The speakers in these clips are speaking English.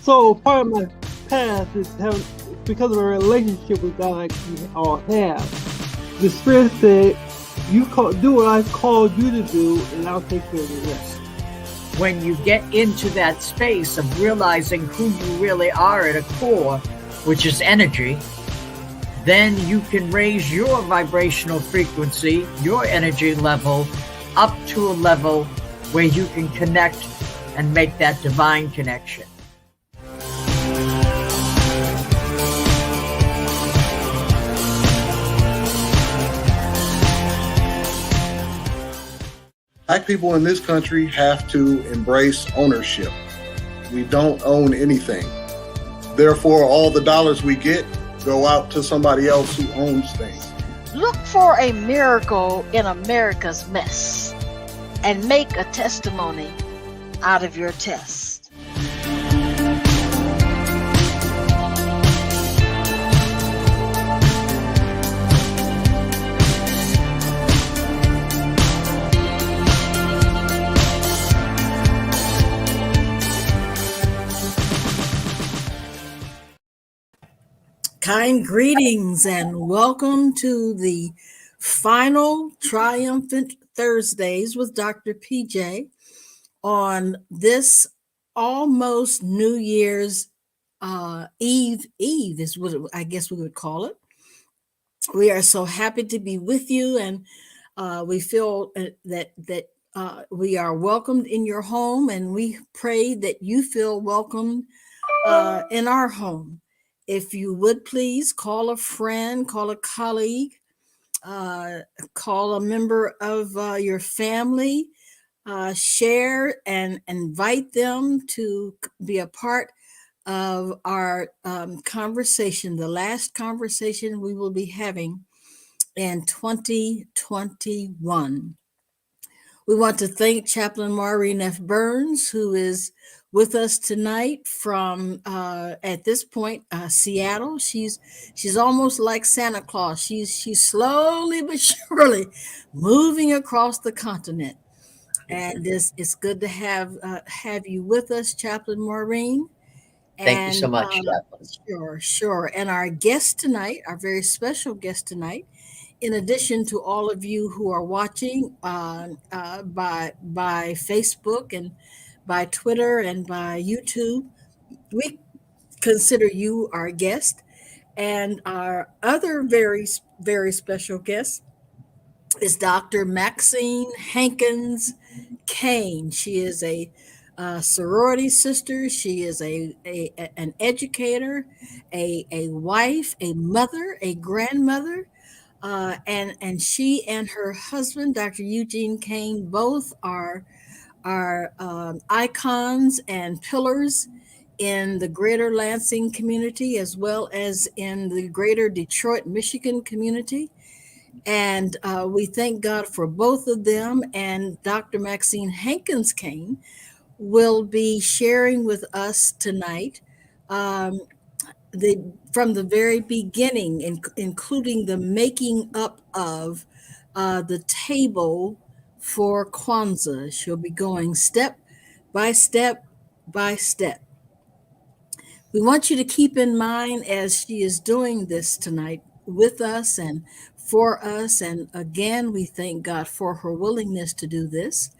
So part of my past is having, because of a relationship with God like we all have. The Spirit said, do what I've called you to do, and I'll take care of the rest. When you get into that space of realizing who you really are at a core, which is energy, then you can raise your vibrational frequency, your energy level, up to a level where you can connect and make that divine connection. Black people in this country have to embrace ownership. We don't own anything. Therefore, all the dollars we get go out to somebody else who owns things. Look for a miracle in America's mess and make a testimony out of your test. Kind greetings and welcome to the final Triumphant Thursdays with Dr. PJ on this almost New Year's Eve is what I guess we would call it. We are so happy to be with you, and we feel that we are welcomed in your home, and we pray that you feel welcomed in our home. If you would please call a friend, call a colleague, call a member of your family, share and invite them to be a part of our conversation, the last conversation we will be having in 2021. We want to thank Chaplain Maureen F. Burns, who is with us tonight from at this point Seattle. She's almost like Santa Claus. She's slowly but surely moving across the continent, and it's good to have you with us, Chaplain Maureen. Thank you so much, Chaplain. Sure. And our guest tonight, our very special guest tonight, in addition to all of you who are watching by Facebook and by Twitter and by YouTube, we consider you our guest. And our other very, very special guest is Dr. Maxine Hankins Cain. She is a sorority sister. She is an educator, a wife, a mother, a grandmother. And she and her husband, Dr. Eugene Cain, both are icons and pillars in the greater Lansing community, as well as in the greater Detroit, Michigan community. And we thank God for both of them. And Dr. Maxine Hankins Cain will be sharing with us tonight from the very beginning, including the making up of the table for Kwanzaa. She'll be going step by step by step. We want you to keep in mind as she is doing this tonight with us and for us. And again, we thank God for her willingness to do this.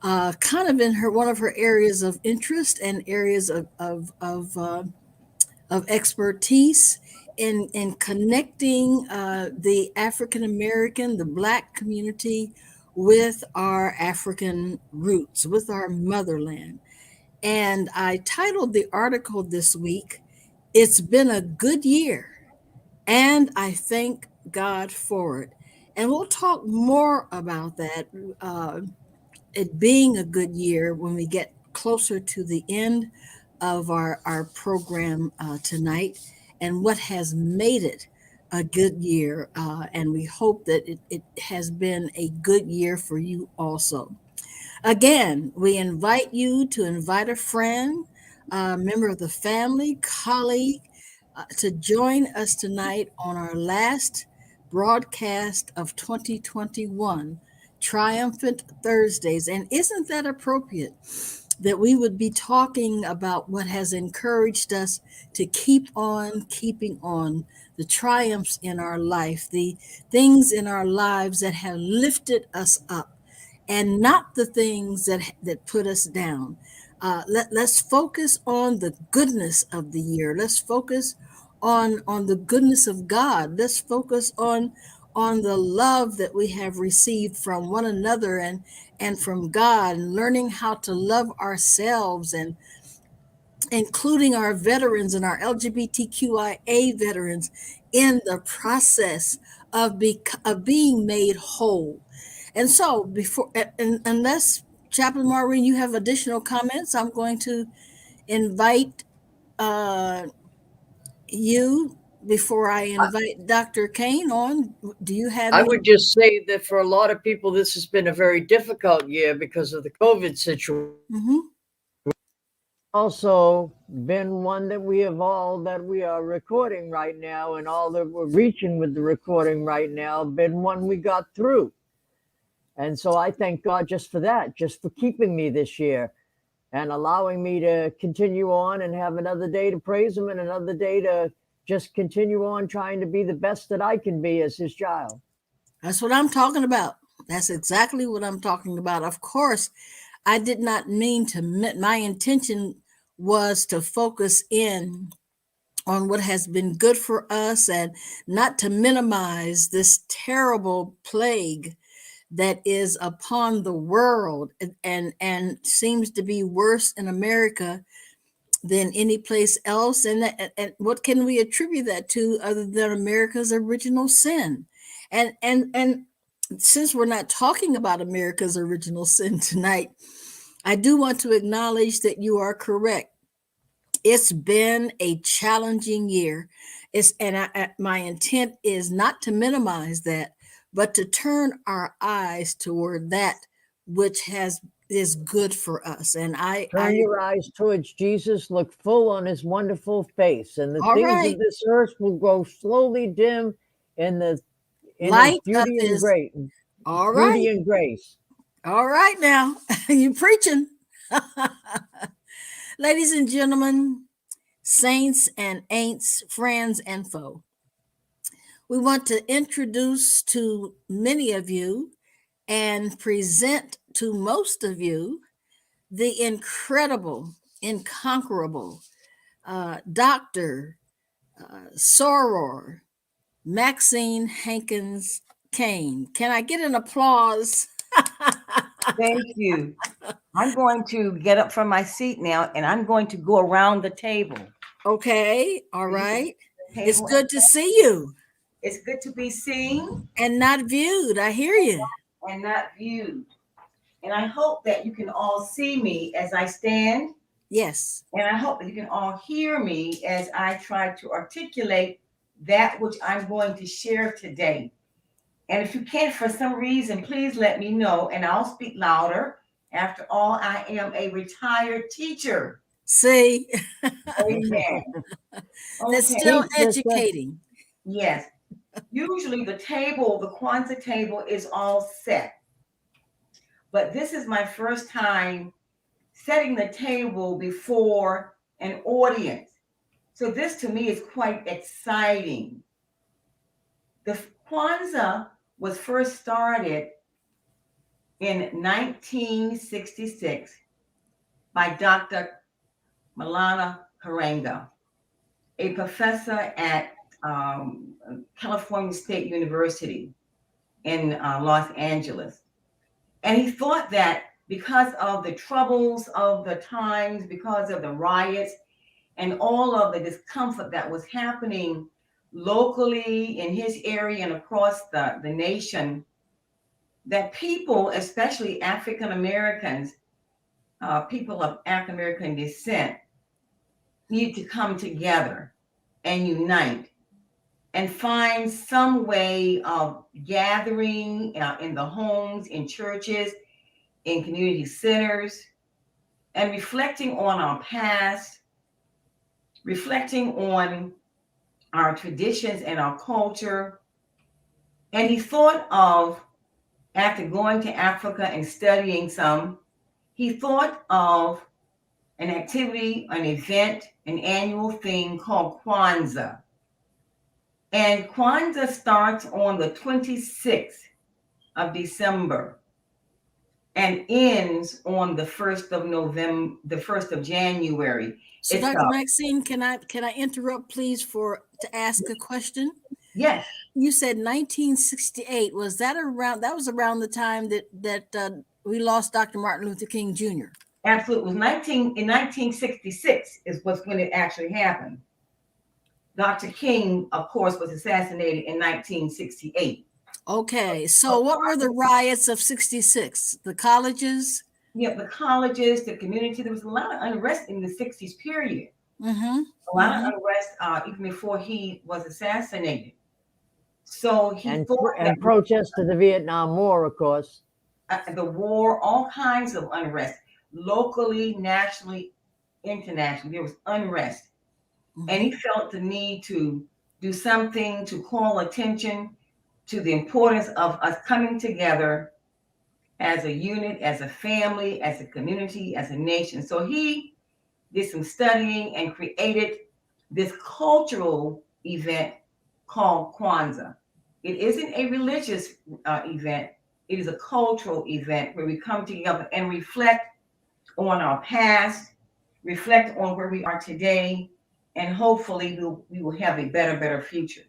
Kind of in one of her areas of interest and areas of expertise in connecting the African American, the Black community with our African roots, with our motherland. And I titled the article this week, "It's Been a Good Year, and I Thank God for It." And we'll talk more about that, it being a good year, when we get closer to the end of our program tonight, and what has made it a good year. And we hope that it has been a good year for you also. Again, we invite you to invite a friend, a member of the family, colleague, to join us tonight on our last broadcast of 2021, Triumphant Thursdays. And isn't that appropriate? that we would be talking about what has encouraged us to keep on keeping on, the triumphs in our life, the things in our lives that have lifted us up, and not the things that put us down. Let's focus on the goodness of the year. Let's focus on the goodness of God. Let's focus on the love that we have received from one another and from God, and learning how to love ourselves, and including our veterans and our LGBTQIA veterans in the process of being made whole. And so, before, and unless Chaplain Maureen, you have additional comments, I'm going to invite uh, you before I invite Dr. Cain on. Do you have I any? would just say that for a lot of people, this has been a very difficult year because of the COVID situation. Mhm. Also been one that we are recording right now, and all that we're reaching with the recording right now, been one we got through. And so I thank God just for that, just for keeping me this year and allowing me to continue on and have another day to praise him and another day to just continue on trying to be the best that I can be as his child. That's what I'm talking about. That's exactly what I'm talking about. Of course, I did not mean to, my intention was to focus in on what has been good for us and not to minimize this terrible plague that is upon the world, and seems to be worse in America than any place else. And what can we attribute that to other than America's original sin? And since we're not talking about America's original sin tonight, I do want to acknowledge that you are correct. It's been a challenging year. My intent is not to minimize that, but to turn our eyes toward that which is good for us. And Turn your eyes towards Jesus, look full on his wonderful face, and the all things right, of this earth will grow slowly dim in his light of beauty and his. great All beauty right, and grace. all right. Now you preaching, ladies and gentlemen, saints and ain'ts, friends and foe. We want to introduce to many of you and present to most of you the incredible, incomparable Dr. Soror Maxine Hankins Cain. Can I get an applause? Thank you. I'm going to get up from my seat now, and I'm going to go around the table. Okay, all right. It's Table. good to see you It's good to be seen and not viewed. I hear you. and not viewed. And I hope that you can all see me as I stand. Yes. And I hope that you can all hear me as I try to articulate that which I'm going to share today. And if you can't, for some reason, please let me know and I'll speak louder. After all, I am a retired teacher. See, Amen. that's Okay. still educating. Yes. Usually the Kwanzaa table is all set. But this is my first time setting the table before an audience. So this to me is quite exciting. The Kwanzaa was first started in 1966 by Dr. Malana Karenga, a professor at California State University in Los Angeles. And he thought that because of the troubles of the times, because of the riots, and all of the discomfort that was happening locally in his area and across the nation, that people, especially African Americans, people of African American descent, need to come together and unite and find some way of gathering in the homes, in churches, in community centers, and reflecting on our past, reflecting on our traditions and our culture. And he thought of, after going to Africa and studying some, he thought of an activity, an event, an annual thing called Kwanzaa. And Kwanzaa starts on the 26th of December and ends on the 1st of November, the 1st of January. So, Dr. Maxine, can I interrupt, please, to ask a question? Yes. You said 1968. Was that around? That was around the time that we lost Dr. Martin Luther King Jr. Absolutely. It was 1966 was when it actually happened. Dr. King, of course, was assassinated in 1968. Okay, so what were the riots of 66? The colleges? Yeah, the colleges, the community. There was a lot of unrest in the 60s period. Mm-hmm. A lot of unrest even before he was assassinated. So he thought and protests to the Vietnam War, of course. The war, all kinds of unrest, locally, nationally, internationally. There was unrest. Mm-hmm. And he felt the need to do something to call attention to the importance of us coming together as a unit, as a family, as a community, as a nation. So he did some studying and created this cultural event called Kwanzaa. It isn't a religious event. It is a cultural event where we come together and reflect on our past, reflect on where we are today, and hopefully we will have a better future.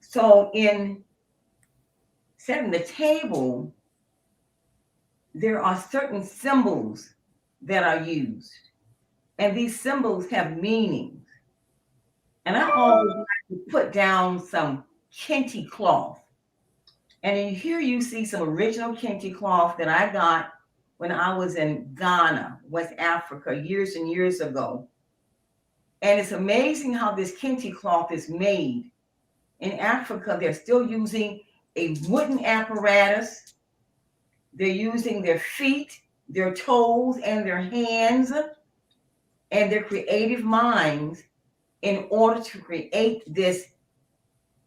So in setting the table, there are certain symbols that are used, and these symbols have meanings. And I always like to put down some kente cloth. And in here you see some original kente cloth that I got when I was in Ghana, West Africa, years and years ago. And it's amazing how this kente cloth is made. In Africa, they're still using a wooden apparatus. They're using their feet, their toes, and their hands, and their creative minds in order to create this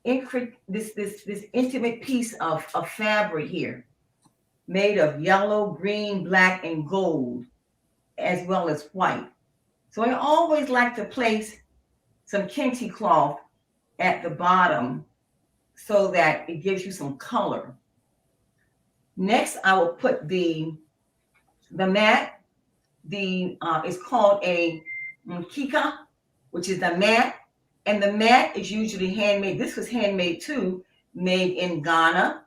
intimate piece of fabric here, made of yellow, green, black, and gold, as well as white. So I always like to place some kente cloth at the bottom so that it gives you some color. Next, I will put the mat. It's called a kika, which is the mat. And the mat is usually handmade. This was handmade too, made in Ghana.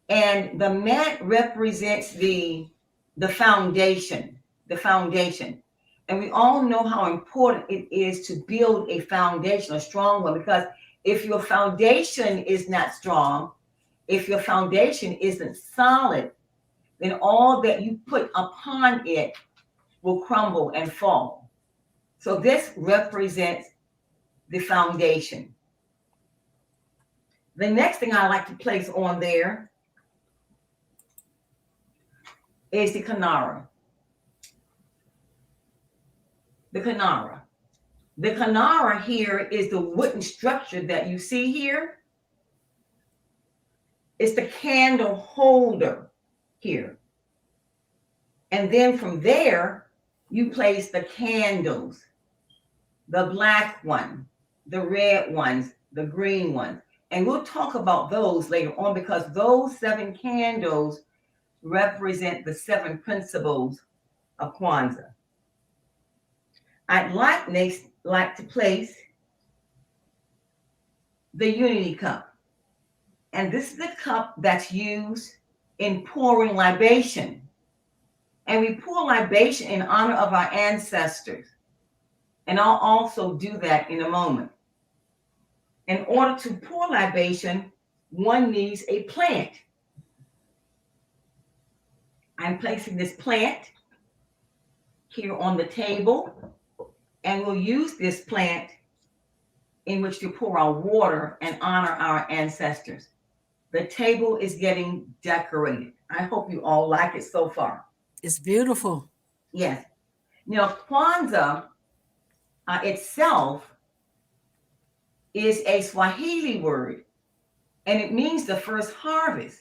And the mat represents the foundation. And we all know how important it is to build a foundation, a strong one, because if your foundation is not strong, if your foundation isn't solid, then all that you put upon it will crumble and fall. So this represents the foundation. The next thing I like to place on there is the kinara. The kinara. The kinara here is the wooden structure that you see here. It's the candle holder here. And then from there, you place the candles, the black one, the red ones, the green ones. And we'll talk about those later on because those 7 candles represent the 7 principles of Kwanzaa. I'd like to place the unity cup. And this is the cup that's used in pouring libation. And we pour libation in honor of our ancestors. And I'll also do that in a moment. In order to pour libation, one needs a plant. I'm placing this plant here on the table, and we'll use this plant in which to pour our water and honor our ancestors. The table is getting decorated. I hope you all like it so far. It's beautiful. Yes. Now, Kwanzaa itself is a Swahili word, and it means the first harvest.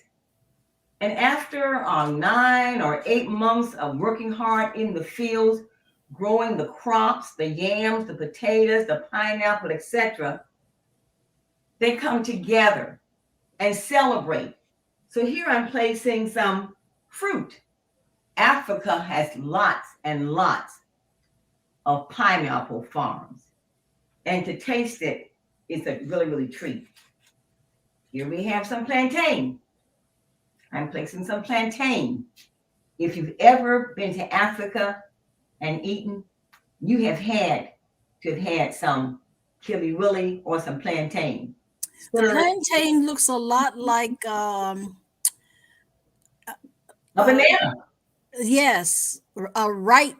And after 9 or 8 months of working hard in the fields, growing the crops, the yams, the potatoes, the pineapple, etc., they come together and celebrate. So here I'm placing some fruit. Africa has lots and lots of pineapple farms. And to taste it is a really, really treat. Here we have some plantain. I'm placing some plantain. If you've ever been to Africa and eaten, you have had to have had some kiliwili or some plantain. The plantain looks a lot like a banana. Yes, a ripe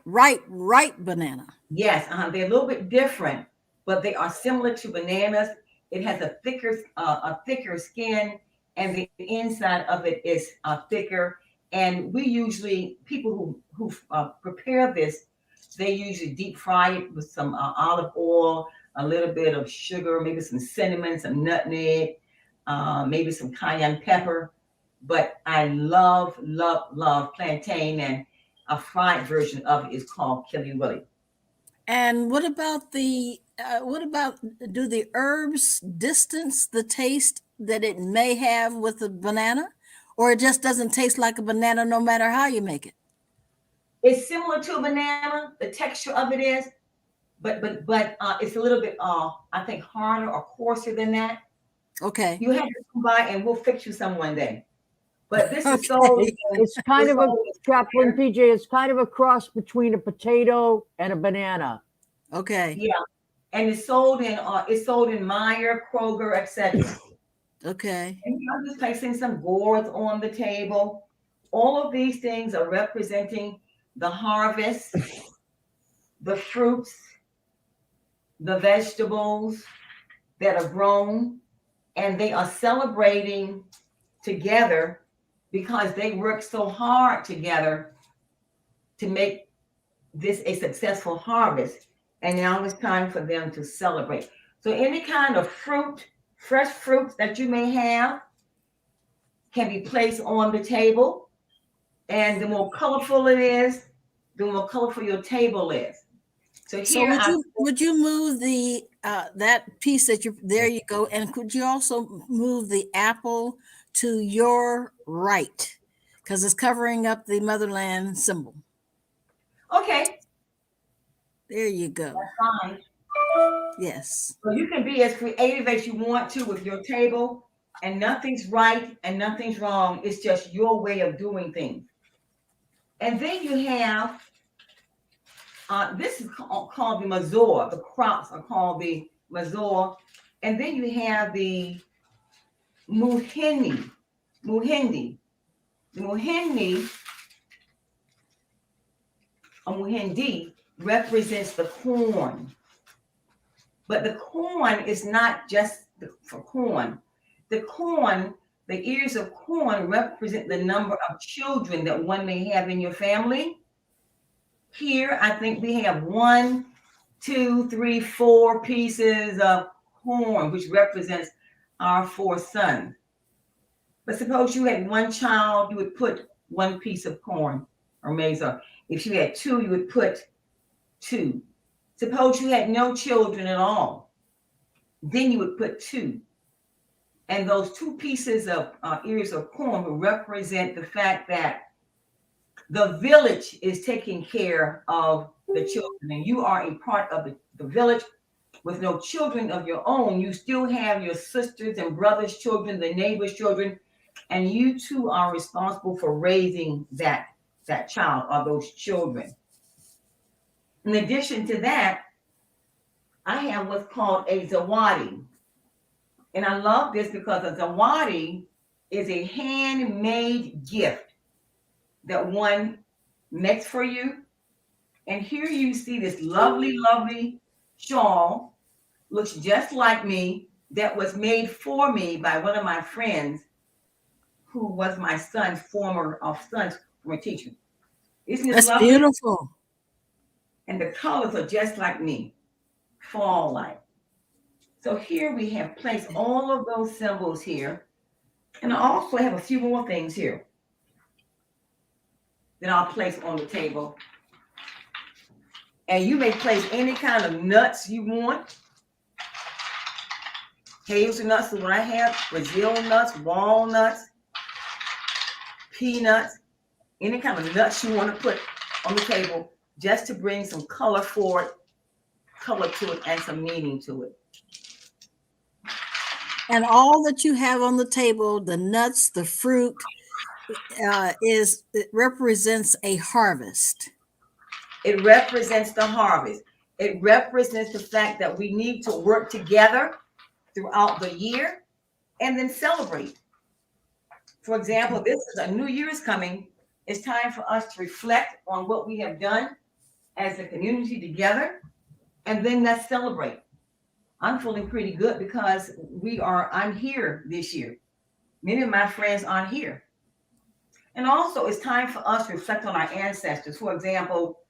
banana. Yes, they're a little bit different, but they are similar to bananas. It has a thicker skin, and the inside of it is thicker. And we usually, people who prepare this, they usually deep fry it with some olive oil, a little bit of sugar, maybe some cinnamon, some nutmeg, maybe some cayenne pepper. But I love plantain, and a fried version of it is called kiliwili. And what about do the herbs distance the taste that it may have with a banana, or it just doesn't taste like a banana no matter how you make it? It's similar to a banana. The texture of it is, but it's a little bit I think harder or coarser than that. Okay. You have to come by and we'll fix you some one day. But this is so. It's kind of a Chaplain PJ. It's kind of a cross between a potato and a banana. Okay. Yeah, and it's sold in Meijer, Kroger, etc. Okay. And I'm just placing some gourds on the table. All of these things are representing the harvest, the fruits, the vegetables that are grown, and they are celebrating together because they work so hard together to make this a successful harvest. And now it's time for them to celebrate. So any kind of fruit, fresh fruits that you may have can be placed on the table. And the more colorful it is, the more colorful your table is. So here, would you move the that piece that there you go, and could you also move the apple to your right, because it's covering up the motherland symbol? Okay. There you go. That's fine. Yes. So you can be as creative as you want to with your table, and nothing's right and nothing's wrong. It's just your way of doing things. And then you have, this is called the mazor. The crops are called the mazor. And then you have the muhindi. The muhindi represents the corn. But the corn is not just for corn. The corn, the ears of corn represent the number of children that one may have in your family. Here, I think we have 1, 2, 3, 4 pieces of corn, which represents our 4 sons. But suppose you had 1 child, you would put 1 piece of corn or maize. Or if you had 2, you would put 2. Suppose you had no children at all, then you would put 2. And those 2 pieces of ears of corn will represent the fact that the village is taking care of the children, and you are a part of the village. With no children of your own, you still have your sisters and brothers' children, the neighbors' children, and you too are responsible for raising that child or those children. In addition to that, I have what's called a zawadi. And I love this because a zawadi is a handmade gift that one makes for you. And here you see this lovely, lovely shawl, looks just like me, that was made for me by one of my friends who was my son's former teacher. Isn't this lovely? Beautiful. And the colors are just like me, fall-like. So here we have placed all of those symbols here. And I also have a few more things here. that I'll place on the table. And you may place any kind of nuts you want. Hazelnuts is what I have, Brazil nuts, walnuts, peanuts, any kind of nuts you want to put on the table just to bring some color to it and some meaning to it. And all that you have on the table, the nuts, the fruit, it represents a harvest. It represents the harvest. It represents the fact that we need to work together throughout the year and then celebrate. For example, this is a new year's coming. It's time for us to reflect on what we have done as a community together, and then let's celebrate. I'm feeling pretty good because I'm here this year. Many of my friends aren't here. And also it's time for us to reflect on our ancestors. For example,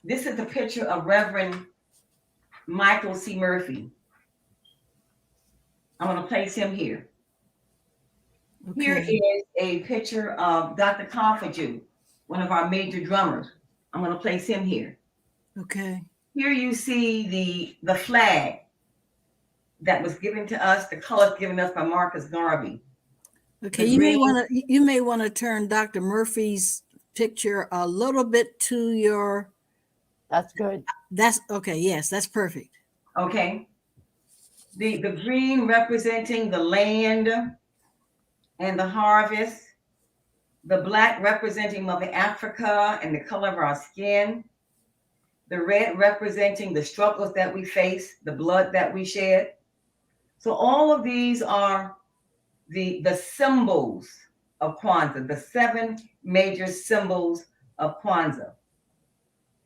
this is a picture of Reverend Michael C. Murphy. I'm going to place him here. Okay. Here is a picture of Dr. Carfaju, one of our major drummers. I'm going to place him here. Okay. Here you see the flag that was given to us, the colors given us by Marcus Garvey. Okay, you may want to turn Dr. Murphy's picture a little bit to your. That's good. That's okay. Yes, that's perfect. Okay. The green representing the land and the harvest. The black representing Mother Africa and the color of our skin. The red representing the struggles that we face, the blood that we shed. So all of these are the symbols of Kwanzaa, the 7 major symbols of Kwanzaa.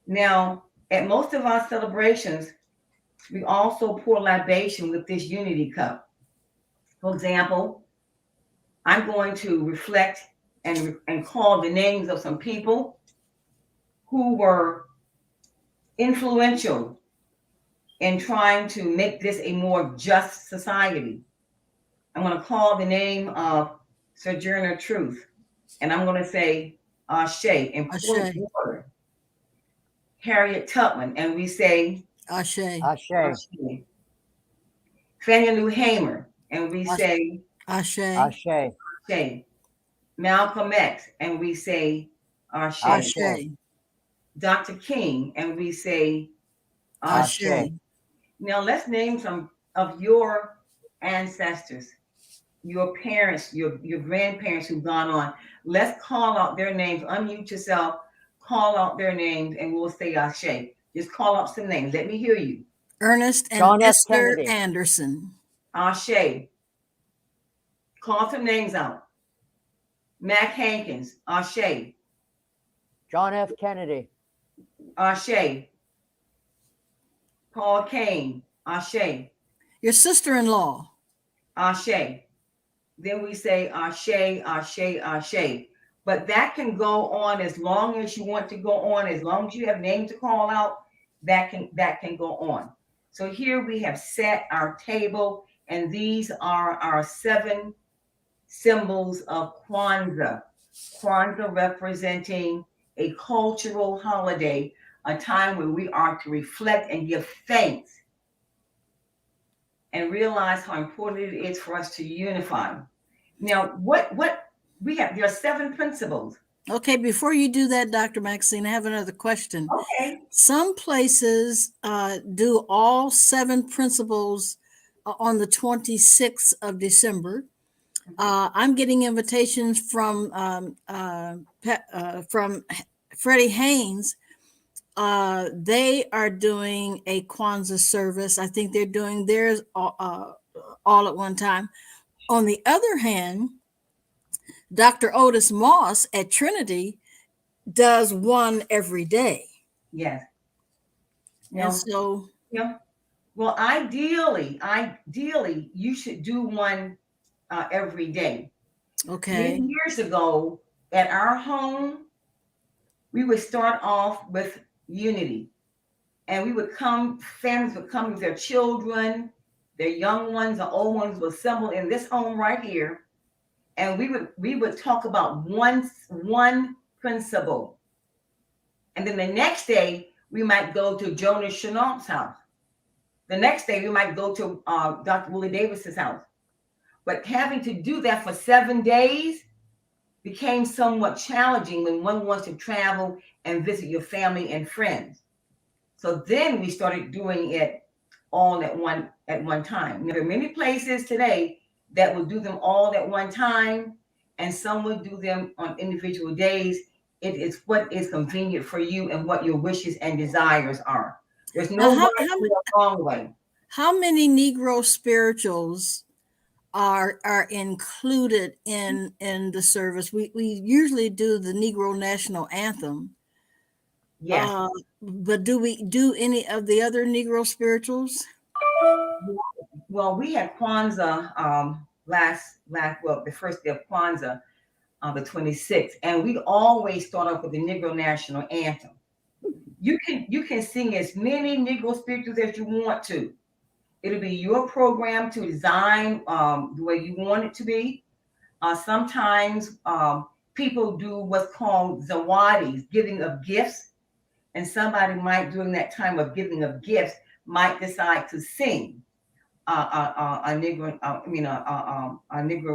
Now, at most of our celebrations, we also pour libation with this unity cup. For example, I'm going to reflect and call the names of some people who were influential in trying to make this a more just society. I'm going to call the name of Sojourner Truth, and I'm going to say Ashe in full order. Harriet Tubman, and we say Ashe. Ashe. Ashe. Fannie Lou Hamer, and we say Ashe. Ashe. Ashe. Malcolm X, and we say Ashe. Ashe. Dr. King, and we say Ashe. Now let's name some of your ancestors, your parents, your grandparents who've gone on. Let's call out their names. Unmute yourself, call out their names, and we'll say Ashe. Just call out some names. Let me hear you. Ernest and John F. Esther Kennedy. Anderson. Ashe. Call some names out. Mac Hankins. Ashe. John F. Kennedy. Ashe. Paul Cain. Ashe. Your sister-in-law. Ashe. Then we say Ashe, Ashe, Ashe. But that can go on as long as you want to go on, as long as you have names to call out, that can go on. So here we have set our table, and these are our 7 symbols of Kwanzaa. Kwanzaa representing a cultural holiday, a time where we are to reflect and give thanks and realize how important it is for us to unify. Now, what we have, there are 7 principles. Okay, before you do that, Dr. Maxine, I have another question. Okay. Some places do all 7 principles on the 26th of December. I'm getting invitations from Freddie Haynes. They are doing a Kwanzaa service. I think they're doing theirs all at one time. On the other hand, Dr. Otis Moss at Trinity does one every day. Yes. And so, yeah. Well, ideally, you should do one every day. Okay. Many years ago, at our home, we would start off with unity, and families would come with their children, their young ones, the old ones would assemble in this home right here, and we would talk about one principal. And then the next day, we might go to Jonas Chenault's house. The next day, we might go to Dr. Willie Davis's house. But having to do that for 7 days became somewhat challenging when one wants to travel and visit your family and friends. So then we started doing it all at one time. There are many places today that will do them all at one time, and some will do them on individual days. It is what is convenient for you and what your wishes and desires are. There's no right or wrong way. How many Negro spirituals are included in the service? We usually do the Negro National Anthem. Yes. But do we do any of the other Negro spirituals? Well, we had Kwanzaa the first day of Kwanzaa, the 26th, and we always start off with the Negro National Anthem. You can sing as many Negro spirituals as you want to. It'll be your program to design the way you want it to be. Sometimes people do what's called zawadis, giving of gifts, and somebody might, during that time of giving of gifts, might decide to sing a Negro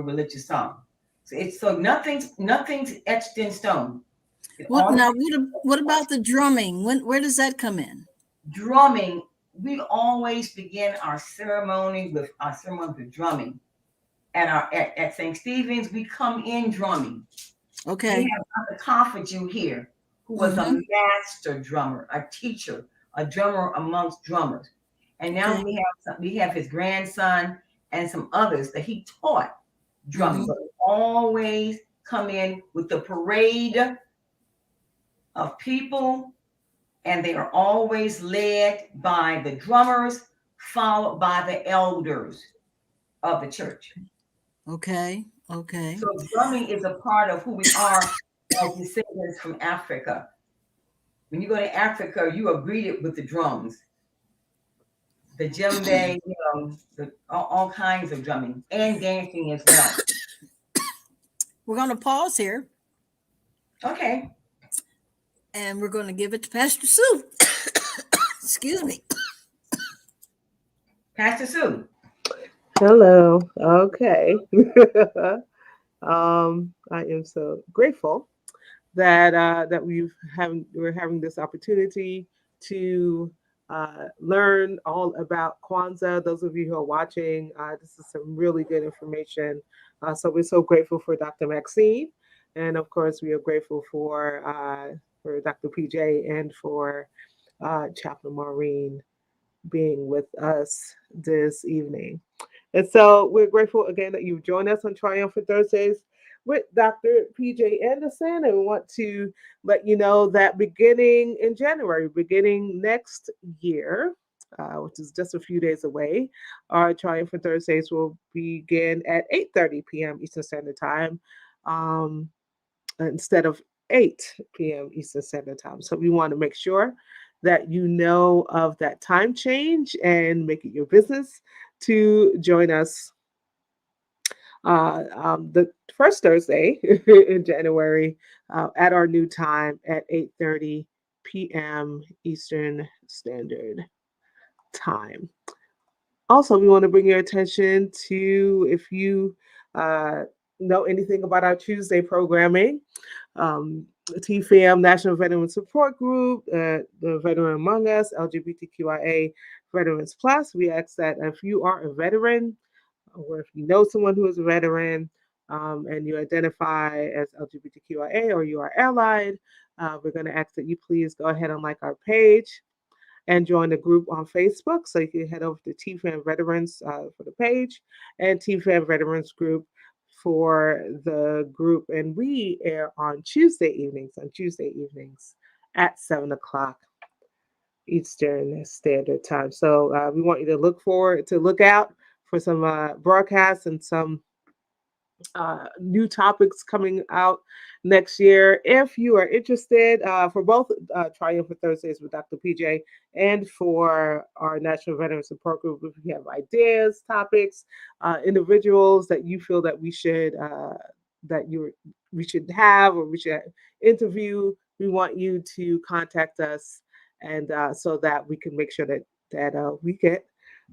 religious song. So nothing's etched in stone. What about the drumming? Where does that come in? Drumming, we always begin our ceremony with drumming. At St. Stephen's, we come in drumming. Okay. We have Dr. Coffaju here, who was a master drummer, a teacher, a drummer amongst drummers. And now we have his grandson and some others that he taught drumming. But we always come in with the parade of people, and they are always led by the drummers, followed by the elders of the church. Okay. So drumming is a part of who we are as descendants from Africa. When you go to Africa, you are greeted with the drums, the djembe, all kinds of drumming and dancing as well. We're going to pause here. Okay. And we're going to give it to Pastor Sue. Excuse me. Pastor Sue. Hello. Okay. I am so grateful that we're having this opportunity to learn all about Kwanzaa. Those of you who are watching, this is some really good information. So we're so grateful for Dr. Maxine, and of course we are grateful for Dr. PJ and for Chaplain Maureen being with us this evening. And so we're grateful again that you've joined us on Triumphant Thursdays with Dr. PJ Anderson. And we want to let you know that beginning in January, beginning next year, which is just a few days away, our Triumphant Thursdays will begin at 8:30 p.m. Eastern Standard Time instead of 8 p.m. Eastern Standard Time. So we want to make sure that you know of that time change and make it your business to join us the first Thursday in January at our new time at 8:30 p.m. Eastern Standard Time. Also, we want to bring your attention to, if you know anything about our Tuesday programming, TFAM, National Veteran Support Group, the Veteran Among Us, LGBTQIA Veterans Plus. We ask that if you are a veteran, or if you know someone who is a veteran, and you identify as LGBTQIA or you are allied, we're going to ask that you please go ahead and like our page and join the group on Facebook. So you can head over to TFAM Veterans for the page and TFAM Veterans Group for the group. And we air on Tuesday evenings at 7 o'clock Eastern Standard Time. So we want you to look out for some broadcasts and some new topics coming out next year. If you are interested for both Triumphant Thursdays with Dr. PJ and for our National Veteran Support Group, if you have ideas, topics, individuals that you feel that we should that we should have or we should interview, we want you to contact us, and so that we can make sure that we get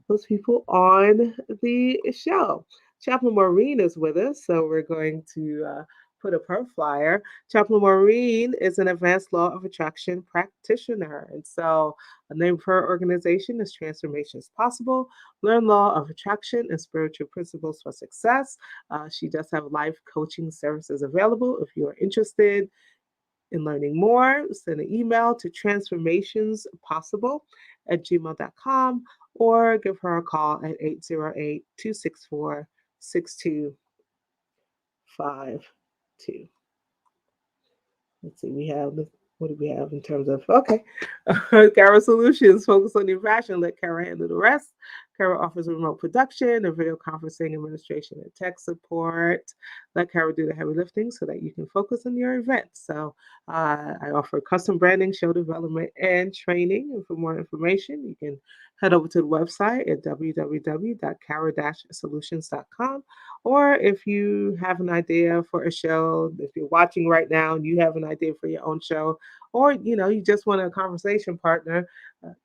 those people on the show. Chaplain Maureen is with us, so we're going to put up her flyer. Chaplain Maureen is an advanced law of attraction practitioner, and so the name of her organization is Transformation is Possible. Learn law of attraction and spiritual principles for success. She does have life coaching services available. If you are interested in learning more, send an email to transformationspossible@gmail.com or give her a call at 808-264-6252. Let's see, what do we have in terms of, okay. Kara Solutions, focus on your passion, let Kara handle the rest. Kara offers remote production and video conferencing, administration, and tech support. Let Kara do the heavy lifting so that you can focus on your event. So I offer custom branding, show development, and training. And for more information, you can head over to the website at www.kara-solutions.com. Or if you have an idea for a show, if you're watching right now and you have an idea for your own show, or you just want a conversation partner,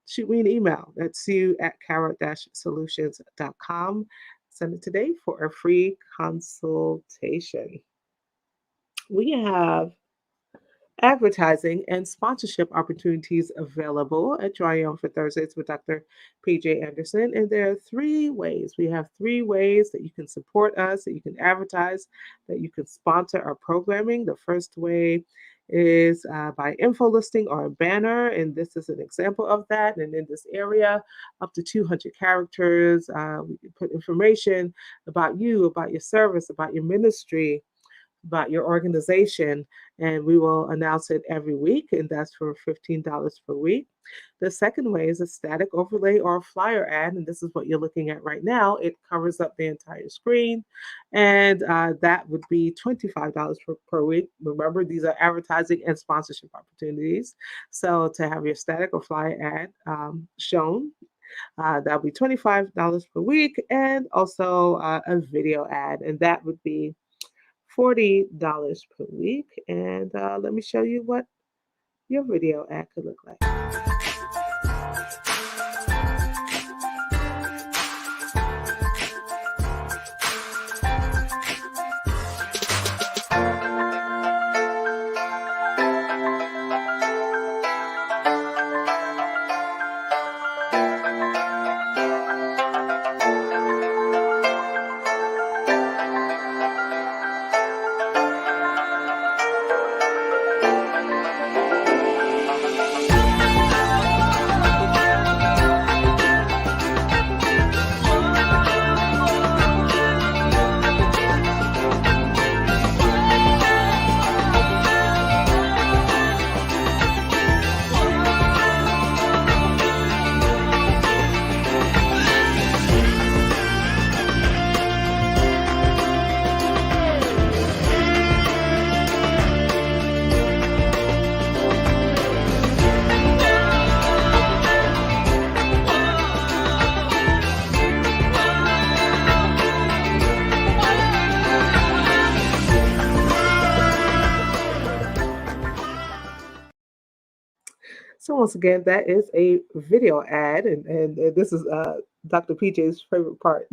shoot me an email. That's sue@kara-solutions.com. Send it today for a free consultation. We have advertising and sponsorship opportunities available at Triumphant Thursdays with Dr. PJ Anderson. And there are 3 ways. We have 3 ways that you can support us, that you can advertise, that you can sponsor our programming. The first way is by info listing or a banner, and this is an example of that. And in this area, up to 200 characters, we can put information about you, about your service, about your ministry, about your organization, and we will announce it every week, and that's for $15 per week. The second way is a static overlay or a flyer ad, and this is what you're looking at right now. It covers up the entire screen, and that would be $25 per week. Remember, these are advertising and sponsorship opportunities. So to have your static or flyer ad shown, that'll be $25 per week, and also a video ad, and that would be $40 per week. And let me show you what your video ad could look like. So once again, that is a video ad, and this is Dr. PJ's favorite part.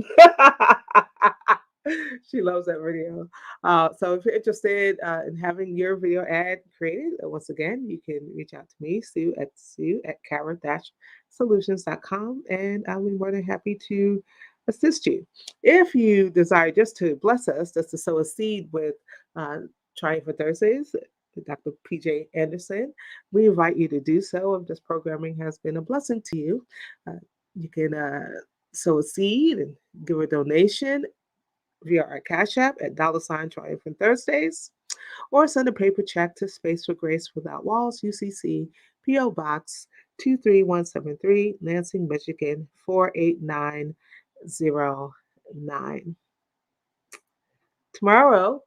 She loves that video. So if you're interested in having your video ad created, once again, you can reach out to me, sue@kara-solutions.com, and I'll be more than happy to assist you. If you desire just to bless us, just to sow a seed with Triumphant Thursdays, Dr. PJ Anderson, we invite you to do so. If this programming has been a blessing to you, you can sow a seed and give a donation via our Cash App at $Triumphant Thursdays, or send a paper check to Space for Grace Without Walls, UCC, P.O. Box 23173, Lansing, Michigan 48909. Tomorrow,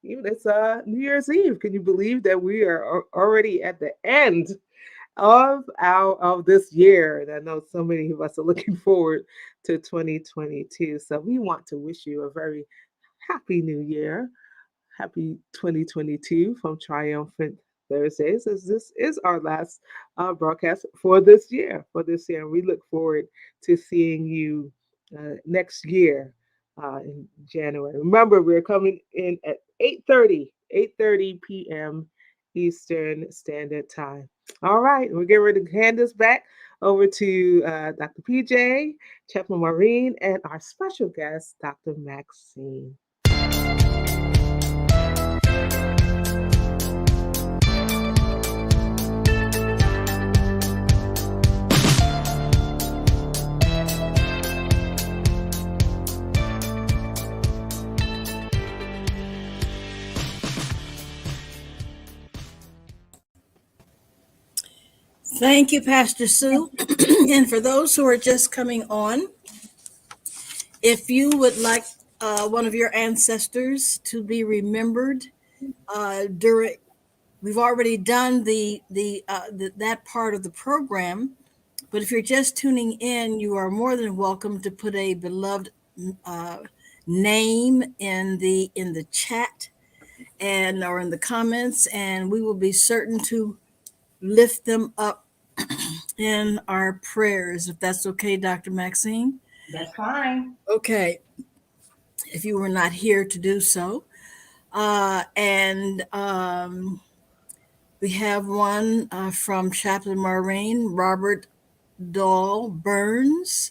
it's New Year's Eve. Can you believe that we are already at the end of this year? And I know so many of us are looking forward to 2022. So we want to wish you a very happy New Year. Happy 2022 from Triumphant Thursdays, as this is our last broadcast for this year. And we look forward to seeing you next year in January. Remember, we're coming in at 8:30 p.m. Eastern Standard Time. All right, we're getting ready to hand this back over to Dr. PJ, Chaplain Maureen, and our special guest, Dr. Maxine. Thank you, Pastor Sue. And for those who are just coming on, if you would like one of your ancestors to be remembered during, we've already done that part of the program. But if you're just tuning in, you are more than welcome to put a beloved name in the chat or in the comments, and we will be certain to lift them up in our prayers, if that's okay, Dr. Maxine. That's fine. Okay, if you were not here to do so. And we have one from Chaplain Maureen, Robert Dahl Burns.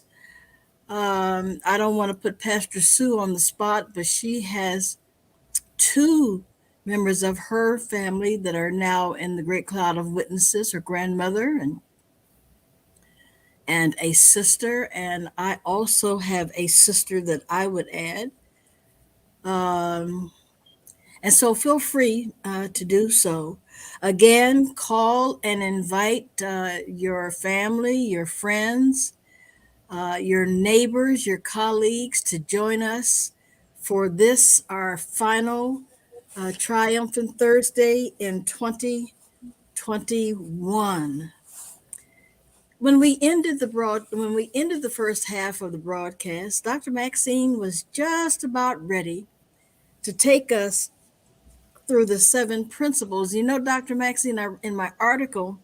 I don't want to put Pastor Sue on the spot, but she has 2 members of her family that are now in the great cloud of witnesses, her grandmother and a sister. And I also have a sister that I would add. And so feel free to do so. Again, call and invite your family, your friends, your neighbors, your colleagues to join us for this, our final Triumphant Thursday in 2021. When we ended the first half of the broadcast, Dr. Maxine was just about ready to take us through the 7 principles. You know, Dr. Maxine, in my article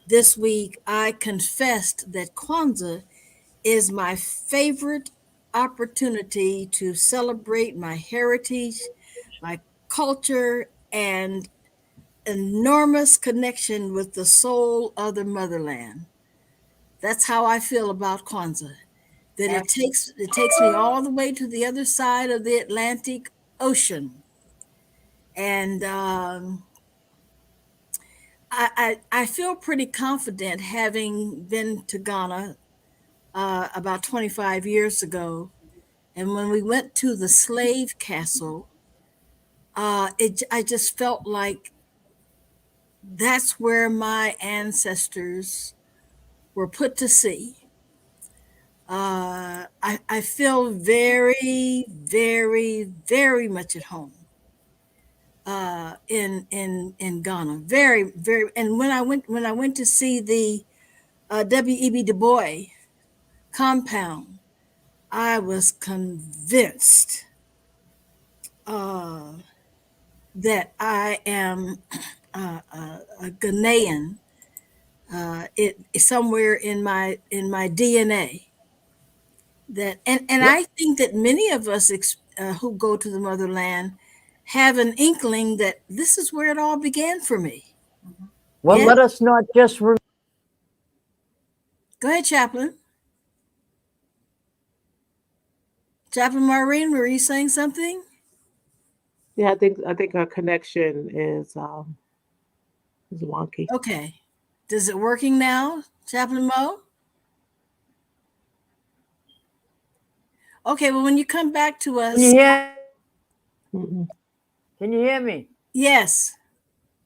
this week, I confessed that Kwanzaa is my favorite opportunity to celebrate my heritage, my culture, and enormous connection with the soul of the motherland. That's how I feel about Kwanzaa. That it takes me all the way to the other side of the Atlantic Ocean. And I feel pretty confident, having been to Ghana about 25 years ago. And when we went to the slave castle, I just felt like that's where my ancestors were put to sea. I feel very, very, very much at home in Ghana. Very, very. And when I went to see the W.E.B. Du Bois compound, I was convinced that I am a Ghanaian. It somewhere in my DNA. That and Yep. I think that many of us who go to the motherland have an inkling that this is where it all began for me. Well, Yeah. let us not just Go ahead, Chaplain. Chaplain Maureen, were you saying something? Yeah, I think our connection is wonky. Okay. Is it working now, Chaplain Mo? Okay, well, when you come back to us. Mm-mm. Can you hear me? Yes.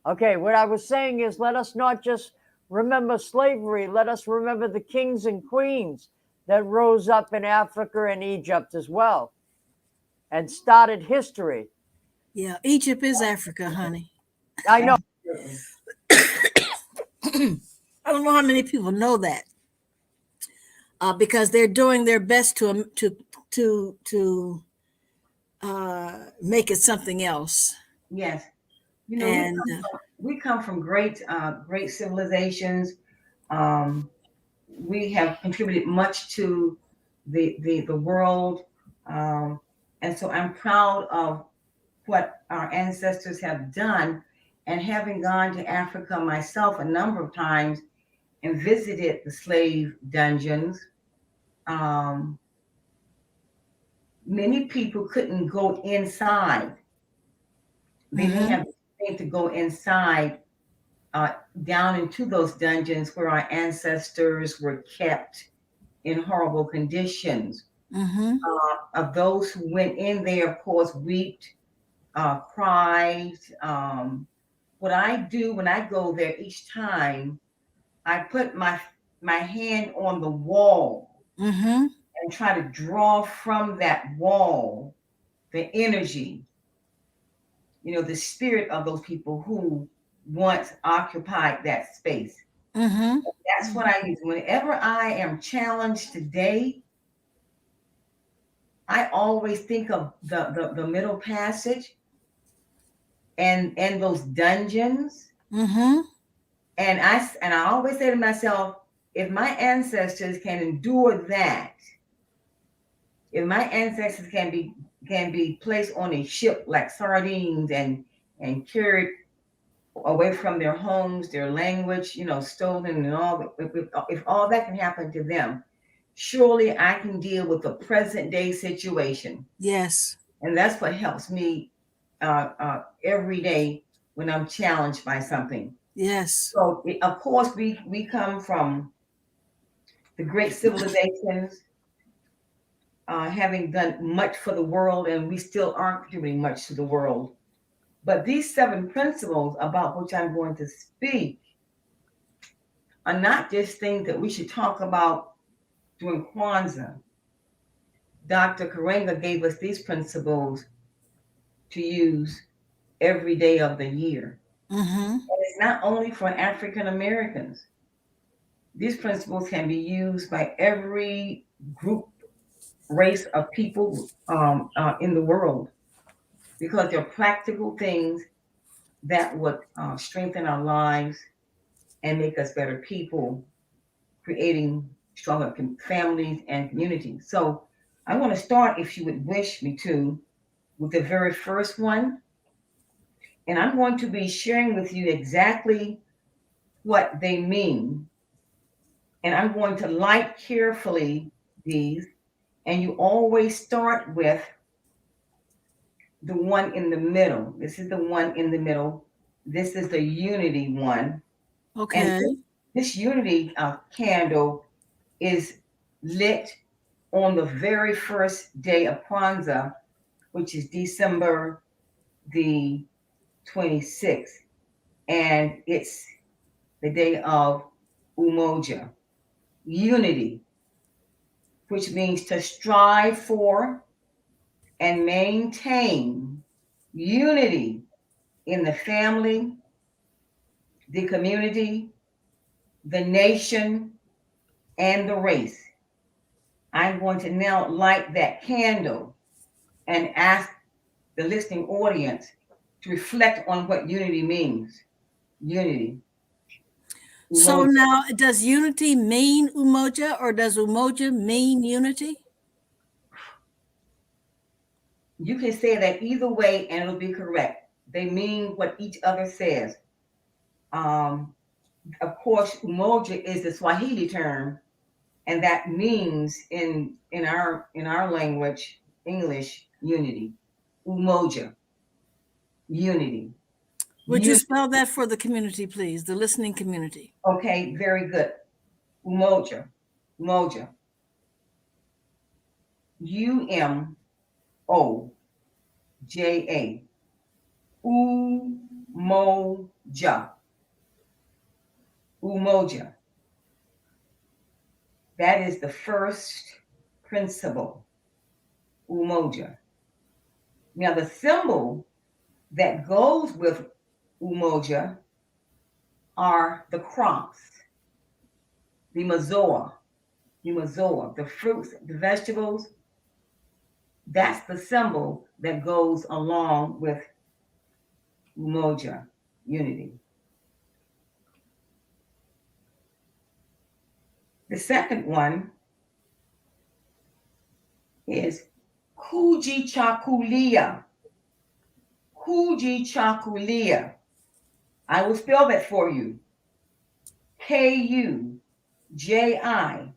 Okay, what I was saying is, let us not just remember slavery, let us remember the kings and queens that rose up in Africa and Egypt as well and started history. Yeah, Egypt is Africa, honey. I know. I don't know how many people know that, because they're doing their best to make it something else. Yes. You know, And we come from great civilizations. Um, we have contributed much to the world, um, and so I'm proud of what our ancestors have done. And having gone to Africa myself a number of times and visited the slave dungeons, um, many people couldn't go inside. They didn't have the strength to go inside down into those dungeons where our ancestors were kept in horrible conditions. Of those who went in there, of course, wept, cried. What I do when I go there each time, I put my hand on the wall and try to draw from that wall the energy, the spirit of those people who once occupied that space. That's what I use. Whenever I am challenged today, I always think of the middle passage and those dungeons. And I always say to myself, if my ancestors can endure that, if my ancestors can be placed on a ship like sardines and carried away from their homes, their language, stolen and all, if all that can happen to them, surely I can deal with the present day situation. Yes. And that's what helps me every day when I'm challenged by something. Yes. So of course we come from the great civilizations, having done much for the world, and we still aren't contributing much to the world. But these 7 principles about which I'm going to speak are not just things that we should talk about during Kwanzaa. Dr. Karenga gave us these principles to use every day of the year. And it's not only for African Americans. These principles can be used by every group, race of people in the world, because they're practical things that would strengthen our lives and make us better people, creating stronger families and communities. So I want to start, if you would wish me to, with the very first one. And I'm going to be sharing with you exactly what they mean. And I'm going to light carefully these. And you always start with the one in the middle. This is the one in the middle. This is the unity one. Okay. And this unity candle is lit on the very first day of Kwanzaa, which is December the 26th. And it's the day of Umoja, unity, which means to strive for and maintain unity in the family, the community, the nation, and the race. I'm going to now light that candle and ask the listening audience to reflect on what unity means. Unity. So now, does unity mean Umoja, or does Umoja mean unity? You can say that either way and it'll be correct. They mean what each other says. Of course, Umoja is the Swahili term, and that means in our language, English, unity. Umoja, unity. Would you spell that for the community, please, the listening community? Okay, very good. Umoja, Umoja. U-M-O-J-A. Umoja. Umoja. That is the first principle. Umoja. Now the symbol that goes with Umoja are the crops, the mazoa, the fruits, the vegetables, That's the symbol that goes along with Umoja, unity. The second one is Kujichakulia. Kujichakulia. I will spell that for you. Kujichakulia.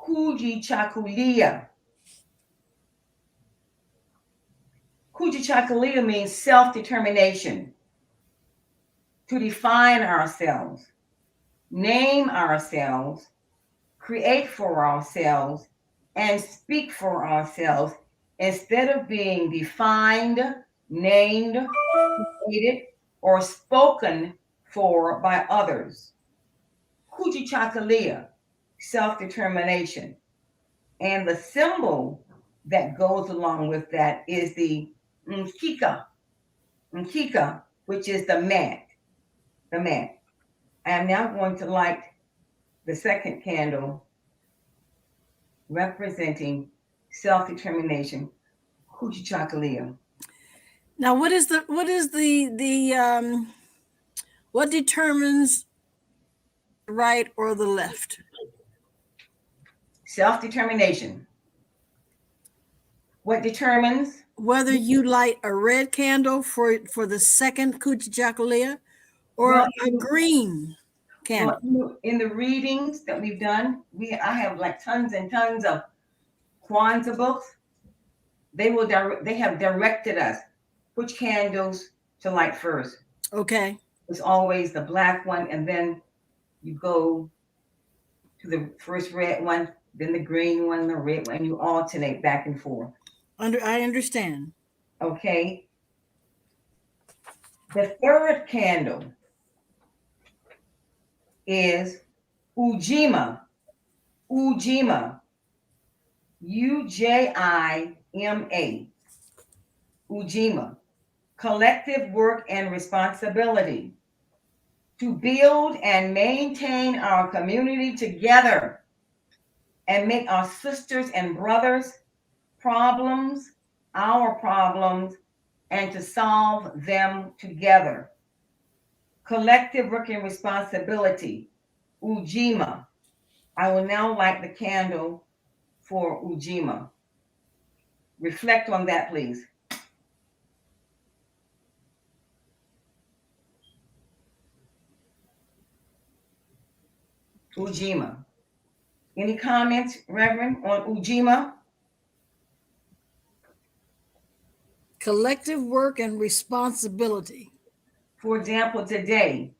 Kujichakulia. Kujichakulia means self-determination, to define ourselves, name ourselves, create for ourselves, and speak for ourselves instead of being defined, named, created, or spoken for by others. Kujichakulia, self-determination. And the symbol that goes along with that is the Nkika, which is the mat. The mat. I am now going to light the second candle representing self-determination, Kujichakulia. Now, what determines the right or the left? Self-determination. What determines whether you light a red candle for the second Kujichakulia or a green candle? Well, in the readings that we've done, I have like tons and tons of Kwanzaa books. They have directed us which candles to light first. Okay. It's always the black one, and then you go to the first red one, then the green one, the red one, and you alternate back and forth. I understand. Okay. The third candle is Ujima. Ujima. Ujima. Ujima. Collective work and responsibility to build and maintain our community together and make our sisters and brothers problems our problems and to solve them together. Collective work and responsibility, Ujima. I will now light the candle for Ujima. Reflect on that, please. Ujima. Any comments, Reverend, on Ujima? Collective work and responsibility. For example, today,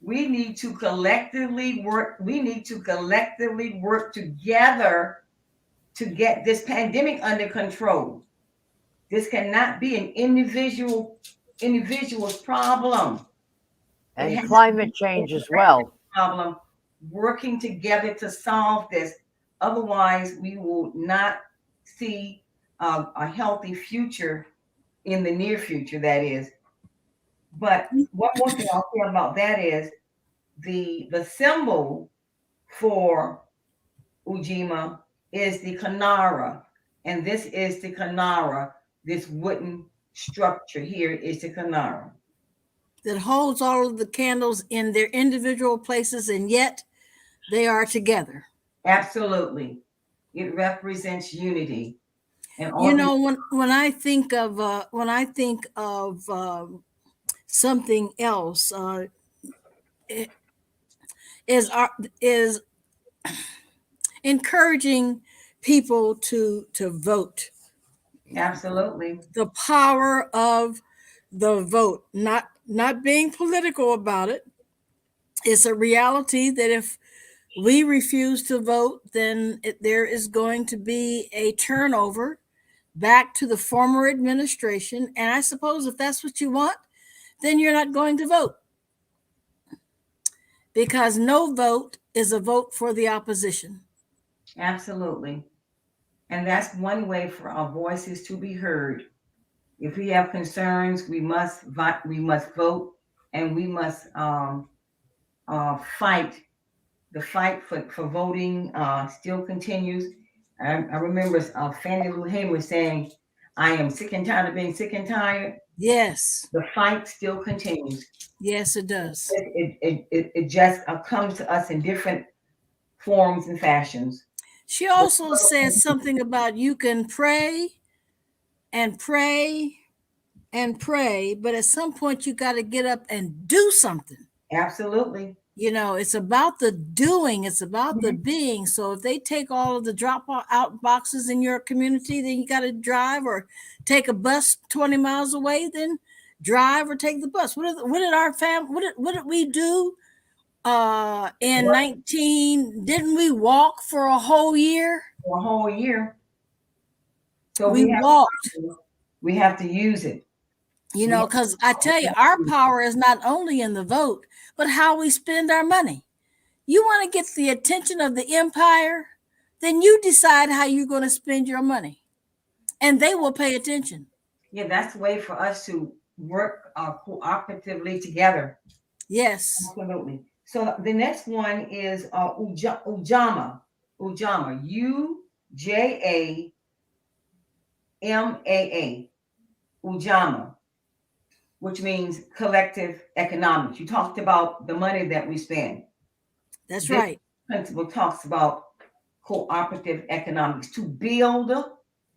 we need to collectively work. We need to collectively work together to get this pandemic under control. This cannot be an individual's problem. And climate change as well. Problem, working together to solve this. Otherwise, we will not see a healthy future in the near future, that is. But one more thing I'll say about that is the symbol for Ujima is the Kanara. And this is the Kanara. This wooden structure here is the Kanara. That holds all of the candles in their individual places, and yet they are together. Absolutely. It represents unity. And when I think of something else, is encouraging people to vote. Absolutely. The power of the vote, not being political about it. It's a reality that if we refuse to vote, then there is going to be a turnover back to the former administration. And I suppose if that's what you want, then you're not going to vote. Because no vote is a vote for the opposition. Absolutely. And that's one way for our voices to be heard. If we have concerns, we must vote and we must fight. The fight for voting still continues. I remember Fannie Lou Hamer saying, "I am sick and tired of being sick and tired." Yes. The fight still continues. Yes, it does. It just comes to us in different forms and fashions. She also said something about you can pray and pray and pray, but at some point you got to get up and do something. Absolutely. You know, it's about the doing, it's about the being. So if they take all of the drop out boxes in your community, then you got to drive or take a bus 20 miles away, then drive or take the bus. What did our family, what did we do in 19, didn't we walk for a whole year? For a whole year. So we walked. We have to use it. You know, because I tell you, our power is not only in the vote, but how we spend our money. You want to get the attention of the empire, then you decide how you're going to spend your money, and they will pay attention. Yeah, that's the way for us to work cooperatively together. Yes. Absolutely. So the next one is Ujamaa. Ujamaa. Ujamaa. Ujamaa, which means collective economics. You talked about the money that we spend. That's right. Principle talks about cooperative economics, to build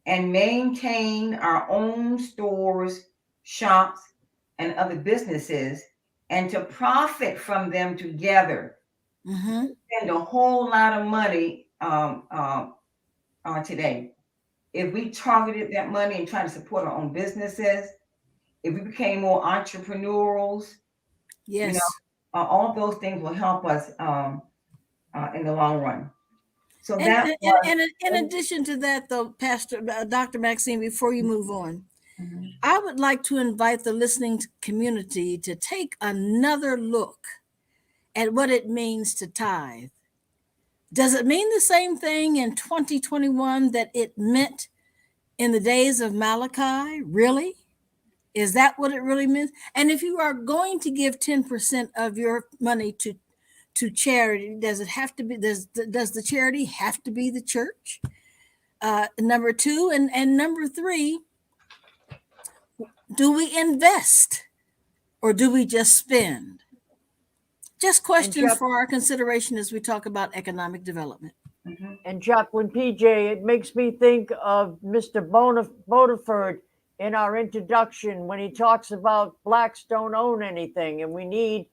and maintain our own stores, shops, and other businesses, and to profit from them together. Mm-hmm. Spend a whole lot of money today. If we targeted that money and tried to support our own businesses, if we became more entrepreneurials, yes, you know, all those things will help us in the long run. So that in addition to that, though, Pastor Dr. Maxine, before you move on, I would like to invite the listening community to take another look at what it means to tithe. Does it mean the same thing in 2021 that it meant in the days of Malachi? Really? Is that what it really means? And if you are going to give 10% of your money to charity, does it have to be, does the charity have to be the church? Number two, and number three, do we invest or do we just spend? Just questions for our consideration as we talk about economic development. And Jacqueline PJ, it makes me think of Mr. Bodiford in our introduction when he talks about blacks don't own anything and we need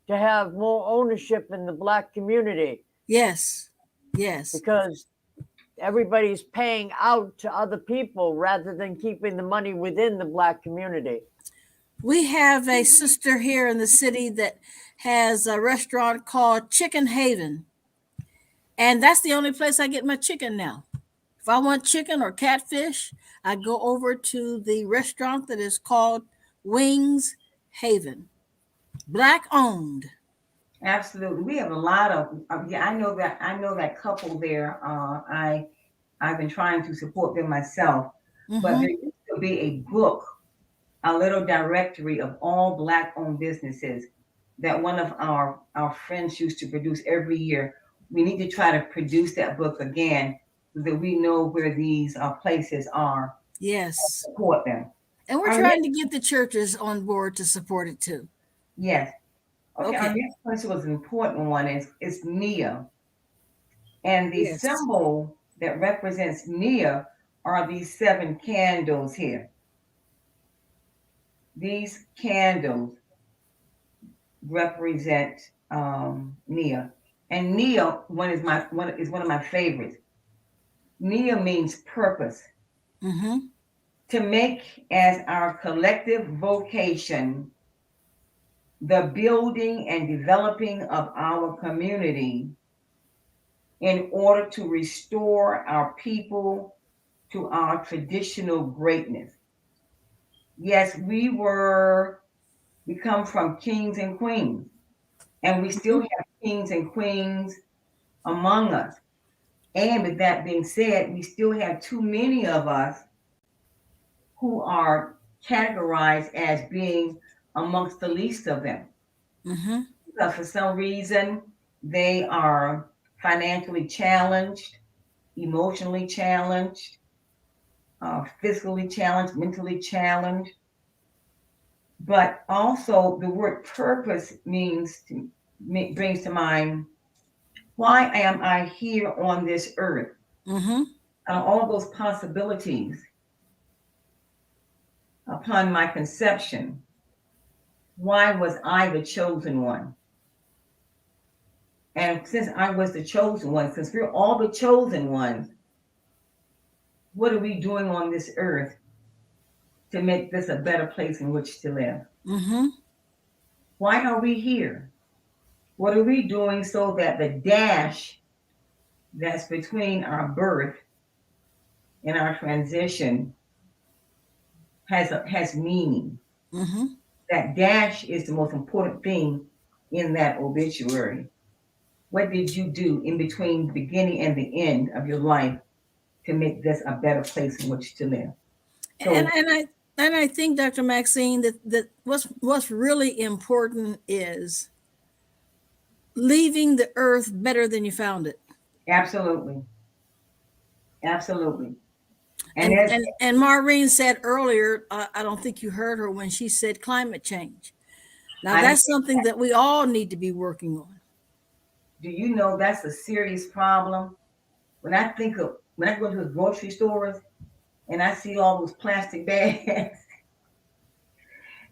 to have more ownership in the black community. Yes, yes. Because everybody's paying out to other people rather than keeping the money within the black community. We have a sister here in the city that has a restaurant called Chicken Haven. And that's the only place I get my chicken now. If I want chicken or catfish, I go over to the restaurant that is called Wings Haven. Black owned. Absolutely. We have a lot of I know that couple there. I've been trying to support them myself. But there used to be a book, a little directory of all black owned businesses that one of our friends used to produce every year. We need to try to produce that book again so that we know where these places are. Yes. Support them. And we're trying to get the churches on board to support it too. Yes. Okay. Our next question was an important one. Is Nia. And the symbol that represents Nia are these 7 candles here. These candles represent Nia. And Nia is one of my favorites. Nia means purpose. To make as our collective vocation the building and developing of our community in order to restore our people to our traditional greatness. Yes, we come from kings and queens, and we still have kings and queens among us. And with that being said, we still have too many of us who are categorized as being amongst the least of them. Mm-hmm. Because for some reason, they are financially challenged, emotionally challenged, physically challenged, mentally challenged. But also, the word purpose brings to mind, why am I here on this earth? Mm-hmm. All those possibilities upon my conception. Why was I the chosen one? And since I was the chosen one, since we're all the chosen ones, what are we doing on this earth to make this a better place in which to live? Mm-hmm. Why are we here? What are we doing so that the dash that's between our birth and our transition has meaning? Mm-hmm. That dash is the most important thing in that obituary. What did you do in between the beginning and the end of your life to make this a better place in which to live? So, And I think, Dr. Maxine, that what's really important is leaving the earth better than you found it. absolutely, absolutely. And Maureen said earlier, I don't think you heard her when she said climate change. Now that's something that we all need to be working on. Do you know that's a serious problem? When I go to the grocery stores and I see all those plastic bags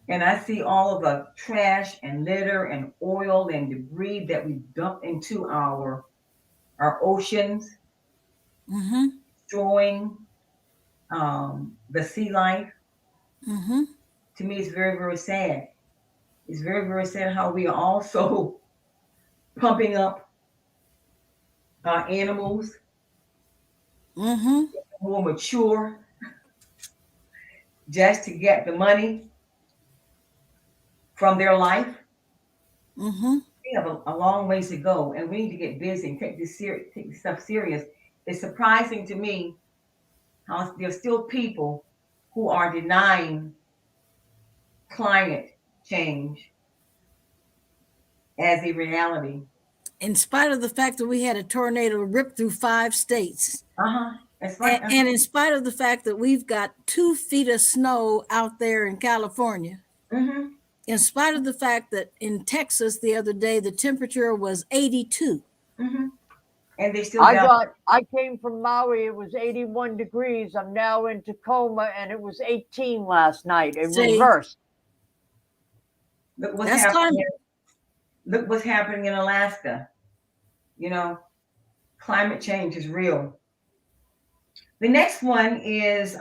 and I see all of the trash and litter and oil and debris that we dump into our oceans, Mm-hmm. destroying the sea life. Mm-hmm. To me, it's very, very sad. It's very, very sad how we are also pumping up our animals, Mm-hmm. more mature, just to get the money from their life. Mm-hmm. We have a long ways to go, and we need to get busy and take this stuff serious. It's surprising to me how there's still people who are denying climate change as a reality. In spite of the fact that we had a tornado rip through 5 states. That's right. And in spite of the fact that we've got 2 feet of snow out there in California. Mm-hmm. In spite of the fact that in Texas the other day the temperature was 82. Mm-hmm. And they still I came from Maui, it was 81 degrees. I'm now in Tacoma and it was 18 last night. It reversed. Look what's happening. Look what's happening in Alaska. You know, climate change is real. The next one is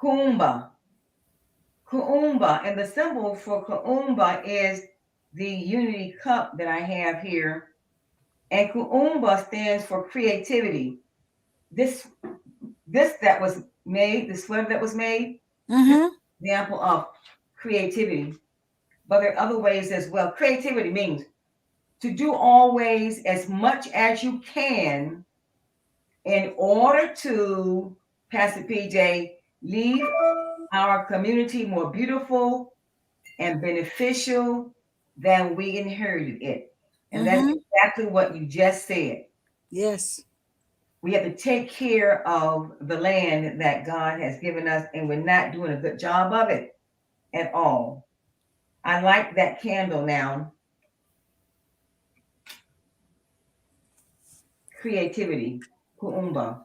Kuumba. Kuumba, and the symbol for Kuumba is the unity cup that I have here. And Kuumba stands for creativity. This that was made, the sweater that was made, example of creativity. But there are other ways as well. Creativity means to do always as much as you can in order to, Pastor PJ, leave our community more beautiful and beneficial than we inherited it. And that's exactly what you just said. Yes. We have to take care of the land that God has given us, and we're not doing a good job of it at all. I like that candle now. Creativity, Kuumba.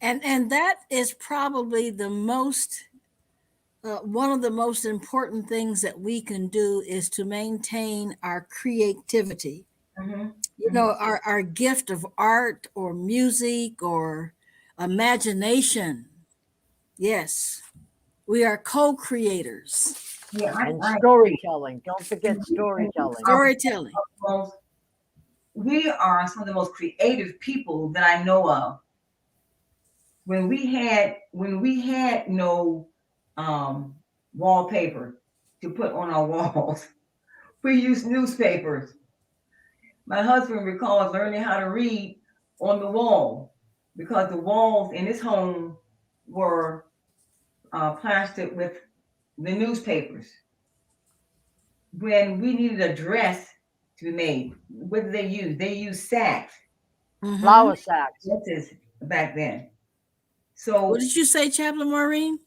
And that is probably the most one of the most important things that we can do is to maintain our creativity. You know, our gift of art or music or imagination. Yes, we are co-creators. Yeah, and storytelling. Don't forget storytelling. Storytelling. We are some of the most creative people that I know of. When we had no wallpaper to put on our walls, we used newspapers. My husband recalls learning how to read on the wall because the walls in his home were plastered with the newspapers. When we needed a dress to be made, what did they use? They used sacks. Mhm. Flour sacks. Dresses back then. What So did you say, Chaplain Maureen?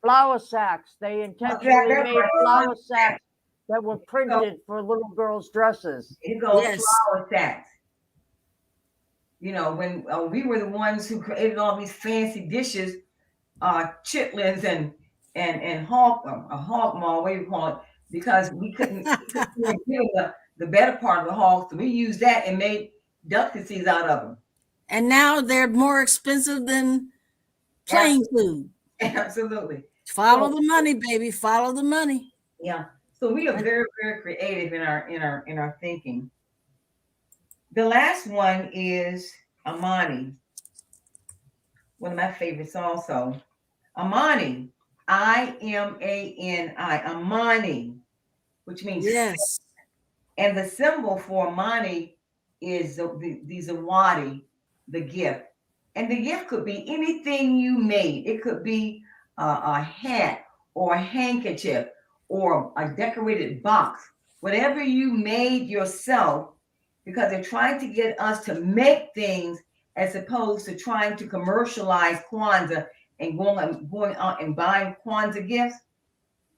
Flour sacks. They intentionally that's made right. flour sacks that were printed for little girls' dresses. It goes Yes. flour sacks. You know, when we were the ones who created all these fancy dishes, chitlins and hog maw, what do you call it? Because we couldn't give the better part of the hog, so we used that and made delicacies out of them. And now they're more expensive than plain food. Absolutely. Follow the money, baby. Follow the money. Yeah. So we are very, very creative in our thinking. The last one is Amani. One of my favorites also. Amani. Imani. Amani, which means Yes. and the symbol for Amani is the zawadi, the gift. And the gift could be anything you made. It could be a hat or a handkerchief or a decorated box, whatever you made yourself, because they're trying to get us to make things as opposed to trying to commercialize Kwanzaa and going out and buying Kwanzaa gifts.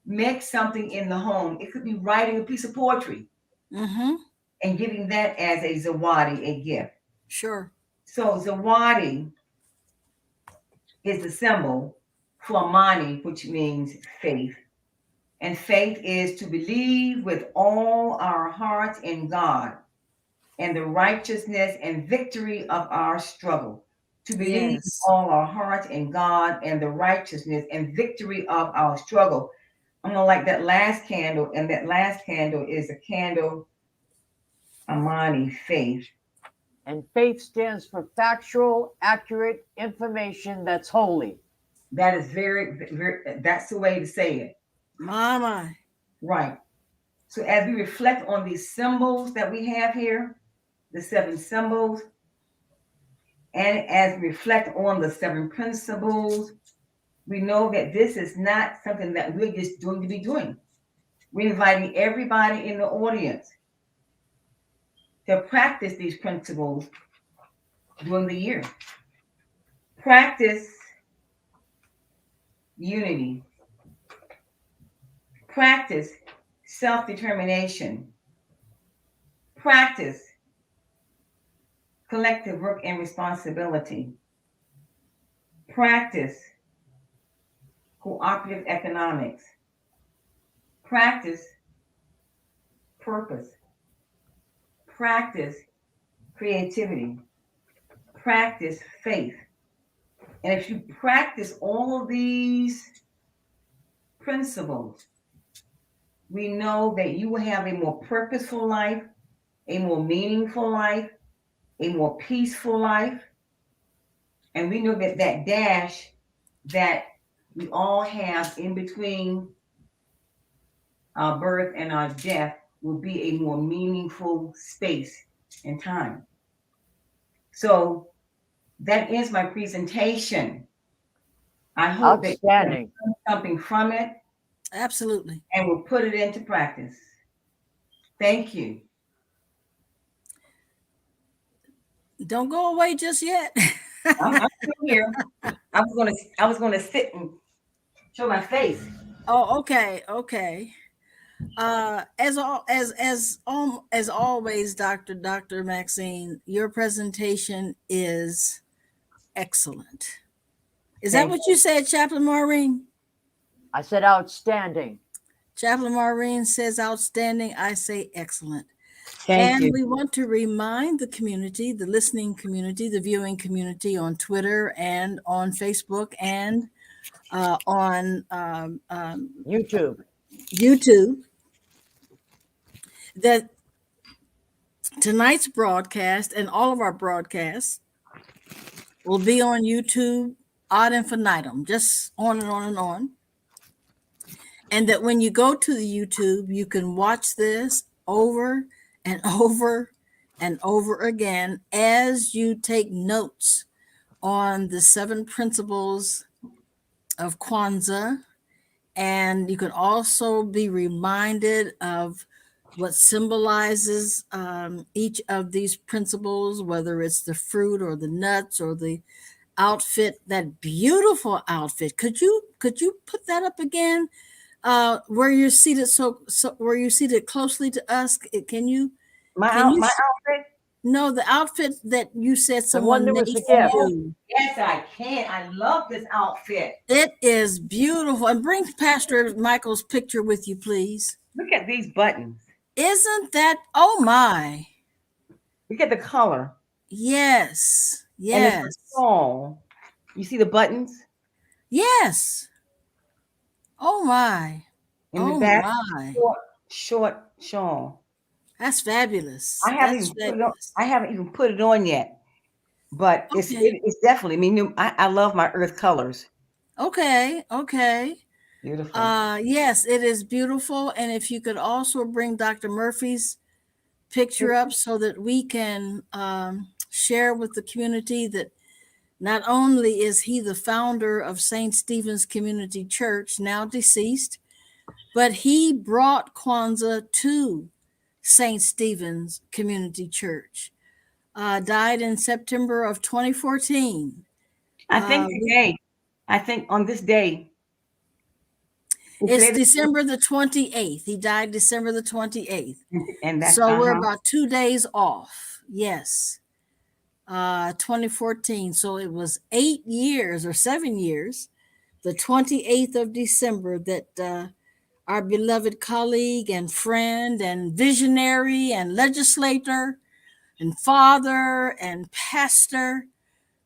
Make something in the home. It could be writing a piece of poetry and giving that as a zawadi, a gift. Sure. So zawadi is the symbol for Amani, which means faith. And faith is to believe with all our hearts in God and the righteousness and victory of our struggle. To believe with all our hearts in God and the righteousness and victory of our struggle. I'm gonna like that last candle, and that last candle is a candle, Amani, faith. And faith stands for factual, accurate information that's holy. That is very, very, that's the way to say it. Mama. Right. So as we reflect on these symbols that we have here, the 7 symbols, and as we reflect on the 7 principles, we know that this is not something that we're just doing to be doing. We're inviting everybody in the audience to practice these principles during the year. Practice unity. Practice self-determination. Practice collective work and responsibility. Practice cooperative economics. Practice purpose. Practice creativity. Practice faith. And if you practice all of these principles, we know that you will have a more purposeful life, a more meaningful life, a more peaceful life. And we know that that dash that we all have in between our birth and our death will be a more meaningful space and time. So that ends my presentation. I hope that you learned something from it. Absolutely. And we'll put it into practice. Thank you. Don't go away just yet. I'm still here. I was gonna sit and show my face. Oh, okay. As always, Dr. Maxine, your presentation is excellent. Is that what you said, Chaplain Maureen? I said outstanding. Chaplain Maureen says outstanding. I say excellent. Thank you. We want to remind the community, the listening community, the viewing community on Twitter and on Facebook and on YouTube, that tonight's broadcast and all of our broadcasts will be on YouTube ad infinitum, just on and on and on. And that when you go to the YouTube, you can watch this over and over and over again as you take notes on the 7 principles of Kwanzaa, and you can also be reminded of what symbolizes each of these principles, whether it's the fruit or the nuts or the outfit. That beautiful outfit. Could you put that up again? Where you're seated, so where you're seated closely to us. Can you My outfit. no, the outfit that you said The one someone that made was a for gift. you. Yes, I can. I love this outfit. It is beautiful. And bring Pastor Michael's picture with you, please. Look at these buttons. Isn't that, oh my. Look at the color. Yes. And it's a Yes. shawl. You see the buttons Yes. Oh my. in the Oh back? my. Short shawl. That's fabulous. I haven't That's even put it on. fabulous. I haven't even put it on yet. But Okay. it's definitely. I mean, I love my earth colors. Okay. Okay. Beautiful. Yes, it is beautiful. And if you could also bring Dr. Murphy's picture up so that we can share with the community that not only is he the founder of St. Stephen's Community Church, now deceased, but he brought Kwanzaa to St. Stephen's Community Church. Died in September of 2014. I think today. I think on this day. It's December the 28th. He died December the 28th. And that's So we're about 2 days off. Yes. 2014. So it was 8 years or 7 years, the 28th of December, that our beloved colleague and friend and visionary and legislator and father and pastor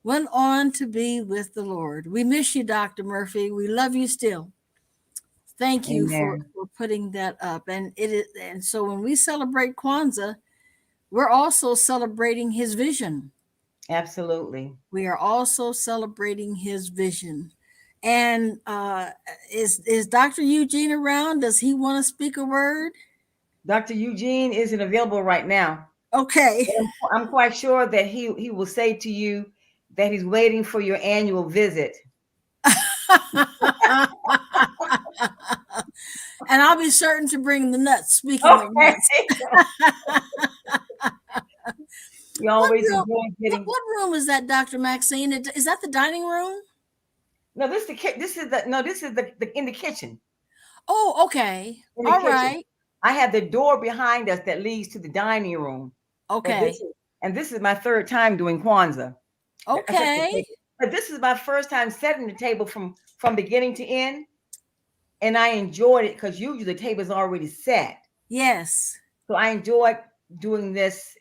went on to be with the Lord. We miss you, Dr. Murphy. We love you still. Thank you for putting that up. And so when we celebrate Kwanzaa, we're also celebrating his vision. Absolutely. We are also celebrating his vision. And is Dr. Eugene around? Does he want to speak a word? Dr. Eugene isn't available right now. Okay. I'm quite sure that he will say to you that he's waiting for your annual visit. And I'll be certain to bring the nuts. Speaking of nuts. You always enjoy getting. What room is that, Dr. Maxine? Is that the dining room? No, this is the in the kitchen. Oh, okay. All right. I have the door behind us that leads to the dining room. Okay. And this is my third time doing Kwanzaa. Okay. But this is my first time setting the table from beginning to end. And I enjoyed it because usually the table is already set. Yes. So I enjoyed doing this,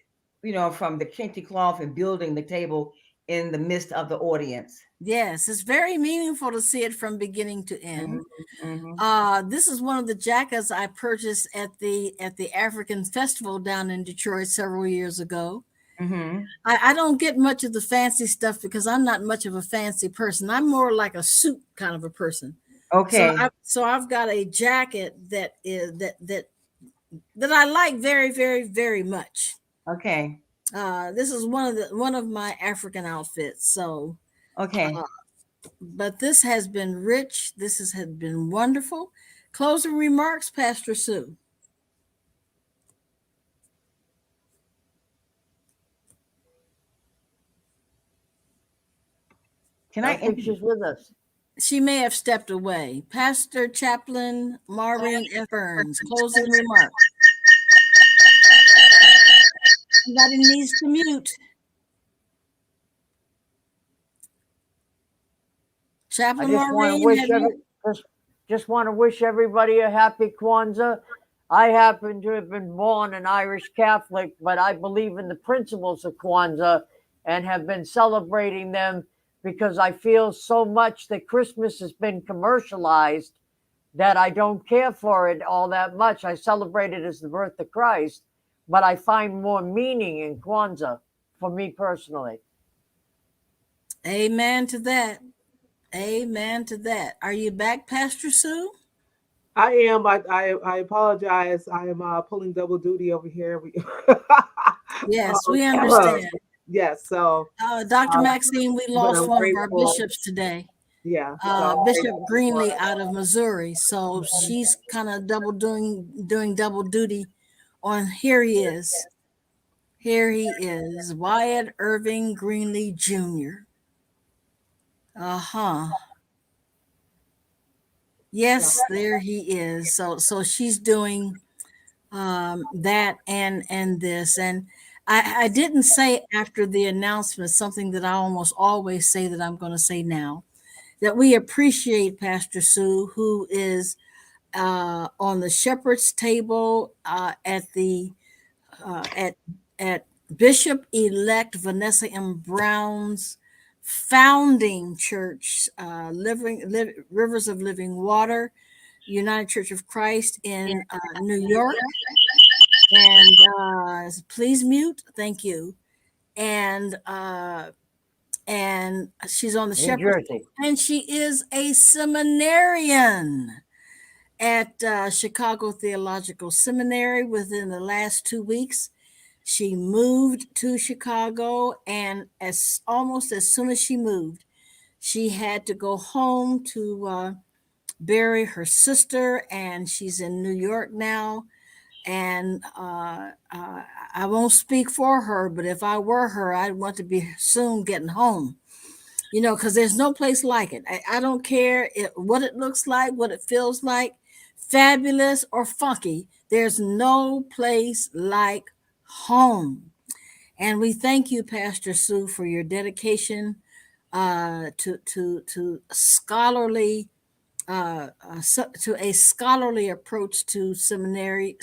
from the kente cloth and building the table in the midst of the audience. Yes, it's very meaningful to see it from beginning to end. This is one of the jackets I purchased at the African Festival down in Detroit several years ago. I don't get much of the fancy stuff because I'm not much of a fancy person. I'm more like a suit kind of a person. Okay. So I've got a jacket that I like very, very, very much. Okay. This is one of my African outfits. So okay. But this has been rich. This has been wonderful. Closing remarks, Pastor Sue. Can I she's with us? She may have stepped away. Pastor Chaplain Maureen F. Burns, closing remarks. Somebody needs to mute. Chaplain Maureen, just want to wish everybody a happy Kwanzaa. I happen to have been born an Irish Catholic, but I believe in the principles of Kwanzaa and have been celebrating them because I feel so much that Christmas has been commercialized that I don't care for it all that much. I celebrate it as the birth of Christ, but I find more meaning in Kwanzaa for me personally. Amen to that. Amen to that. Are you back, Pastor Sue? I am. I apologize. I am pulling double duty over here. Yes, we understand. Yes. So, Dr. Maxine, we lost one of our bishops today. Yeah. Bishop Greenlee out of Missouri. So she's kind of doing double duty on here he is. Here he is, Wyatt Irving Greenlee Jr. Uh-huh. Yes, there he is. So she's doing that and this. And I didn't say after the announcement something that I almost always say that I'm going to say now, that we appreciate Pastor Sue, who is on the shepherd's table at the at Bishop elect Vanessa M. Brown's founding church, Rivers of Living Water, United Church of Christ in New York. And please mute. Thank you. And she's on the New shepherd, Jersey. and she is a seminarian at Chicago Theological Seminary. Within the last 2 weeks, she moved to Chicago, and almost as soon as she moved, she had to go home to bury her sister, and she's in New York now. And I won't speak for her, but if I were her, I'd want to be soon getting home, because there's no place like it. I don't care what it looks like, what it feels like, fabulous or funky. There's no place like home. And we thank you, Pastor Sue, for your dedication to scholarly to a scholarly approach to seminary.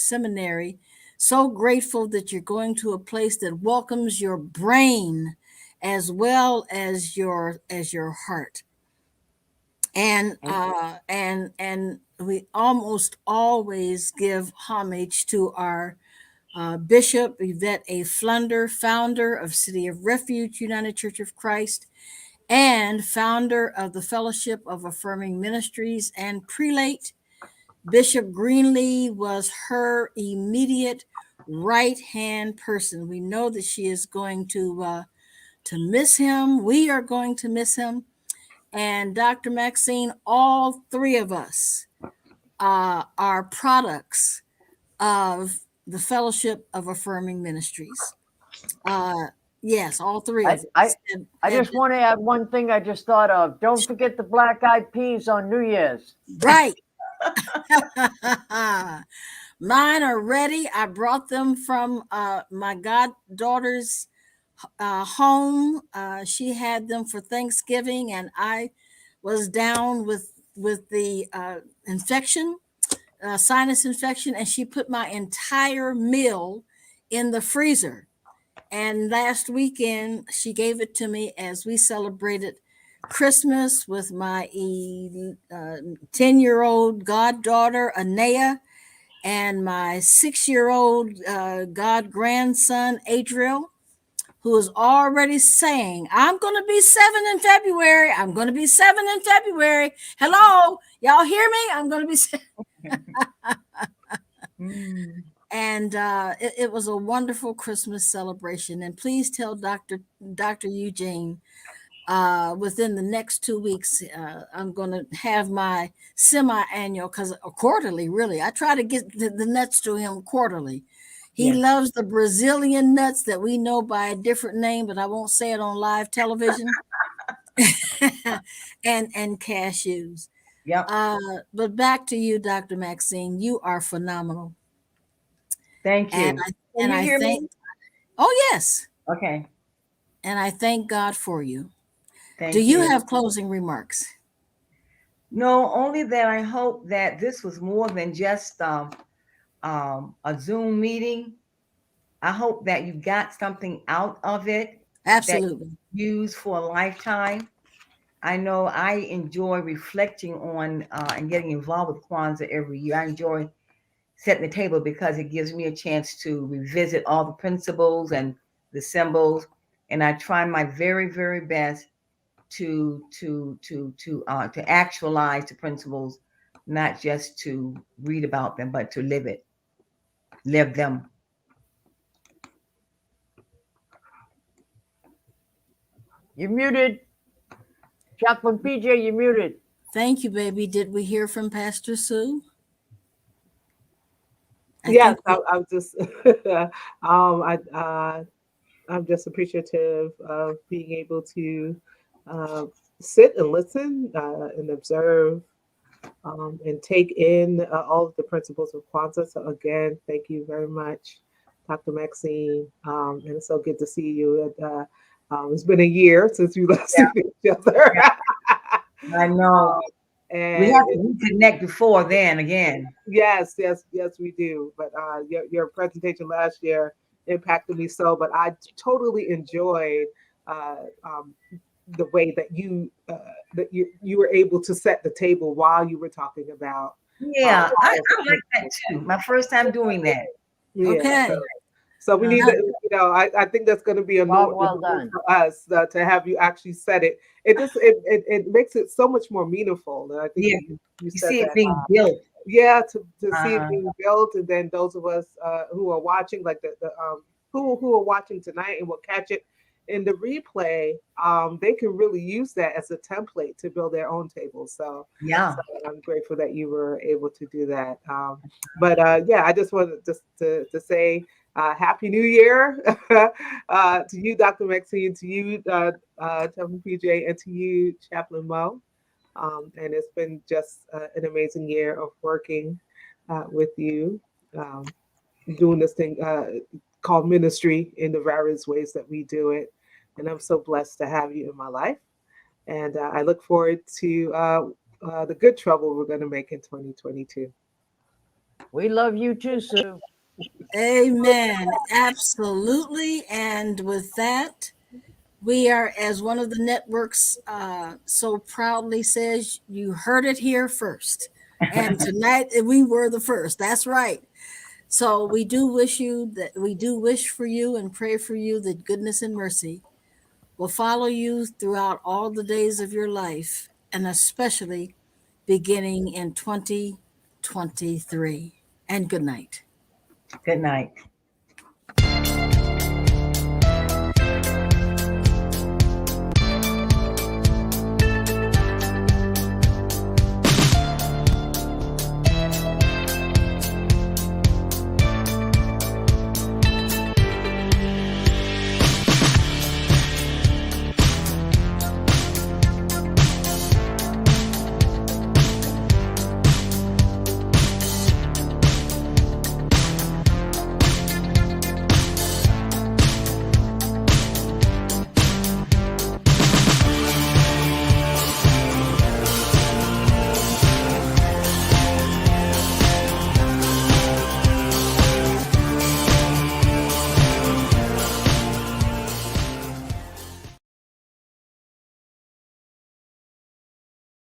So grateful that you're going to a place that welcomes your brain as well as your heart. And we almost always give homage to our Bishop Yvette A. Flunder, founder of City of Refuge United Church of Christ, and founder of the Fellowship of Affirming Ministries, and prelate. Bishop Greenlee was her immediate right-hand person. We know that she is going to miss him. We are going to miss him. And Dr. Maxine, all three of us are products of the Fellowship of Affirming Ministries. Yes, all three of us. I just want to add one thing I just thought of. Don't forget the black eyed peas on New Year's. Right. Mine are ready. I brought them from my goddaughter's home. She had them for Thanksgiving, and I was down with the infection, sinus infection, and she put my entire meal in the freezer. And last weekend, she gave it to me as we celebrated Christmas with my 10-year-old goddaughter, Anea, and my 6-year-old god grandson, Adriel, who is already saying, I'm going to be 7 in February. I'm going to be 7 in February. Hello, y'all hear me? I'm going to be 7. And it was a wonderful Christmas celebration. And please tell Dr. Eugene within the next 2 weeks, I'm going to have my semi-annual, because quarterly, really. I try to get the nuts to him quarterly. He loves the Brazilian nuts that we know by a different name, but I won't say it on live television. and cashews. Yep. But back to you, Dr. Maxine. You are phenomenal. Thank you. And I think, oh yes. Okay. And I thank God for you. Thank Do you you. have closing remarks? No, only that I hope that this was more than just a Zoom meeting. I hope that you got something out of it. Absolutely. That you use for a lifetime. I know I enjoy reflecting on and getting involved with Kwanzaa every year. I enjoy setting the table because it gives me a chance to revisit all the principles and the symbols, and I try my very, very best to actualize the principles, not just to read about them, but to live them. You're muted. Chaplain PJ, you're muted. Thank you, baby. Did we hear from Pastor Sue? Yes, I'm just, I'm just appreciative of being able to sit and listen and observe and take in all of the principles of Kwanzaa. So again, thank you very much, Dr. Maxine, and it's so good to see you. It's been a year since we last seen each other. I know. And We have to reconnect before then again. Yes, we do. But your presentation last year impacted me so. But I totally enjoyed the way that you were able to set the table while you were talking about. Yeah, I like that too. My first time doing that. Yeah, Okay. so we need to, I think that's going to be a well done for us to have you actually said it. It just it makes it so much more meaningful. And I think you said see it that, being built. Yeah, to see it being built, and then those of us who are watching, like who are watching tonight and will catch it in the replay, they can really use that as a template to build their own tables. So yeah, I'm grateful that you were able to do that. But I just wanted to say Happy New Year to you, Dr. Maxine, to you, Chaplain PJ, and to you, Chaplain Mo. And it's been just an amazing year of working with you, doing this thing called ministry in the various ways that we do it. And I'm so blessed to have you in my life. And I look forward to the good trouble we're going to make in 2022. We love you too, Sue. Amen. Absolutely. And with that, we are, as one of the networks so proudly says, you heard it here first. And tonight we were the first. That's right. So we do wish for you and pray for you that goodness and mercy will follow you throughout all the days of your life, and especially beginning in 2023. And good night. Good night.